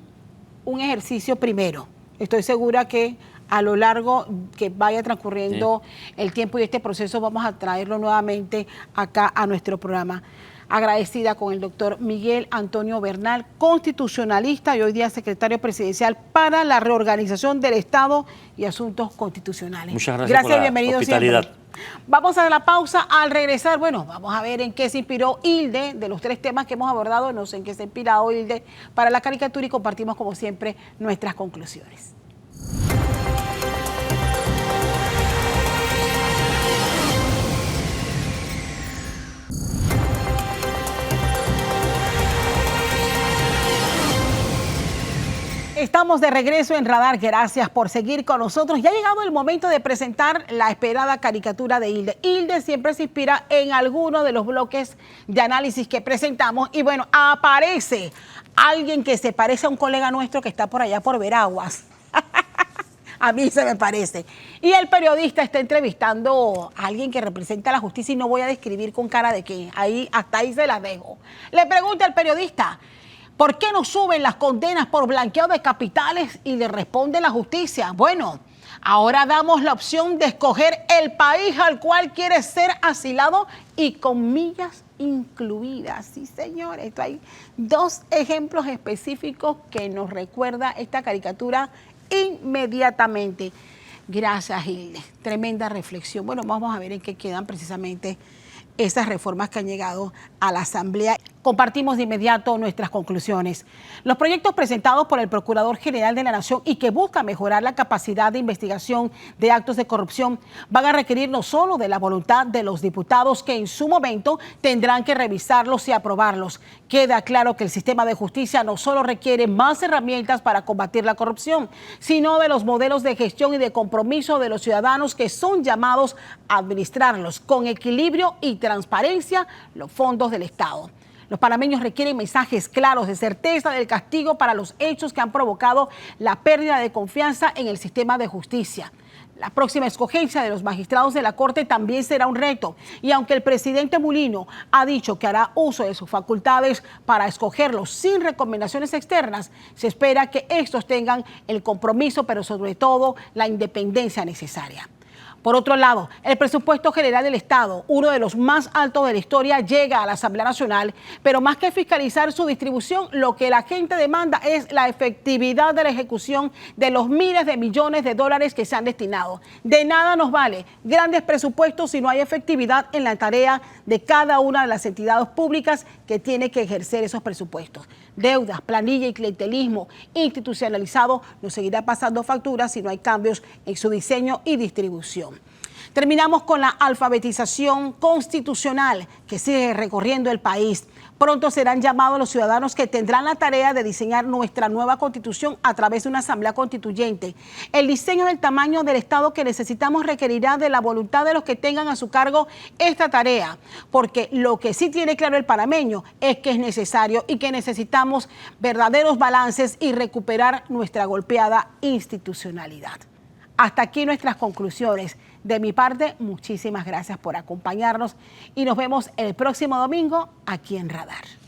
ejercicio primero. Estoy segura que a lo largo que vaya transcurriendo el tiempo y este proceso vamos a traerlo nuevamente acá a nuestro programa. Agradecida con el doctor Miguel Antonio Bernal, constitucionalista y hoy día secretario presidencial para la reorganización del Estado y asuntos constitucionales. Muchas gracias por la bienvenido hospitalidad. siempre. Vamos a la pausa. Al regresar, bueno, vamos a ver en qué se inspiró Hilde, de los 3 temas que hemos abordado, no sé en qué se ha inspirado Hilde para la caricatura, y compartimos como siempre nuestras conclusiones. Estamos de regreso en Radar, gracias por seguir con nosotros. Ya ha llegado el momento de presentar la esperada caricatura de Hilde. Hilde siempre se inspira en alguno de los bloques de análisis que presentamos y bueno, aparece alguien que se parece a un colega nuestro que está por allá por Veraguas. A mí se me parece. Y el periodista está entrevistando a alguien que representa a la justicia y no voy a describir con cara de qué. Hasta ahí se las dejo. Le pregunta al periodista, ¿por qué no suben las condenas por blanqueo de capitales? Y le responde la justicia, bueno, ahora damos la opción de escoger el país al cual quiere ser asilado y con millas incluidas. Sí, señores, esto hay 2 ejemplos específicos que nos recuerda esta caricatura inmediatamente. Gracias, Hilde. Tremenda reflexión. Bueno, vamos a ver en qué quedan precisamente esas reformas que han llegado a la Asamblea. Compartimos de inmediato nuestras conclusiones. Los proyectos presentados por el Procurador General de la Nación y que buscan mejorar la capacidad de investigación de actos de corrupción van a requerir no solo de la voluntad de los diputados, que en su momento tendrán que revisarlos y aprobarlos. Queda claro que el sistema de justicia no solo requiere más herramientas para combatir la corrupción, sino de los modelos de gestión y de compromiso de los ciudadanos que son llamados a administrarlos con equilibrio y transparencia los fondos del Estado. Los panameños requieren mensajes claros de certeza del castigo para los hechos que han provocado la pérdida de confianza en el sistema de justicia. La próxima escogencia de los magistrados de la Corte también será un reto. Y aunque el presidente Mulino ha dicho que hará uso de sus facultades para escogerlos sin recomendaciones externas, se espera que estos tengan el compromiso, pero sobre todo la independencia necesaria. Por otro lado, el presupuesto general del Estado, uno de los más altos de la historia, llega a la Asamblea Nacional, pero más que fiscalizar su distribución, lo que la gente demanda es la efectividad de la ejecución de los miles de millones de dólares que se han destinado. De nada nos vale grandes presupuestos si no hay efectividad en la tarea de cada una de las entidades públicas que tiene que ejercer esos presupuestos. Deudas, planilla y clientelismo institucionalizado nos seguirá pasando facturas si no hay cambios en su diseño y distribución. Terminamos con la alfabetización constitucional que sigue recorriendo el país. Pronto serán llamados los ciudadanos que tendrán la tarea de diseñar nuestra nueva constitución a través de una asamblea constituyente. El diseño del tamaño del Estado que necesitamos requerirá de la voluntad de los que tengan a su cargo esta tarea, porque lo que sí tiene claro el panameño es que es necesario y que necesitamos verdaderos balances y recuperar nuestra golpeada institucionalidad. Hasta aquí nuestras conclusiones. De mi parte, muchísimas gracias por acompañarnos y nos vemos el próximo domingo aquí en Radar.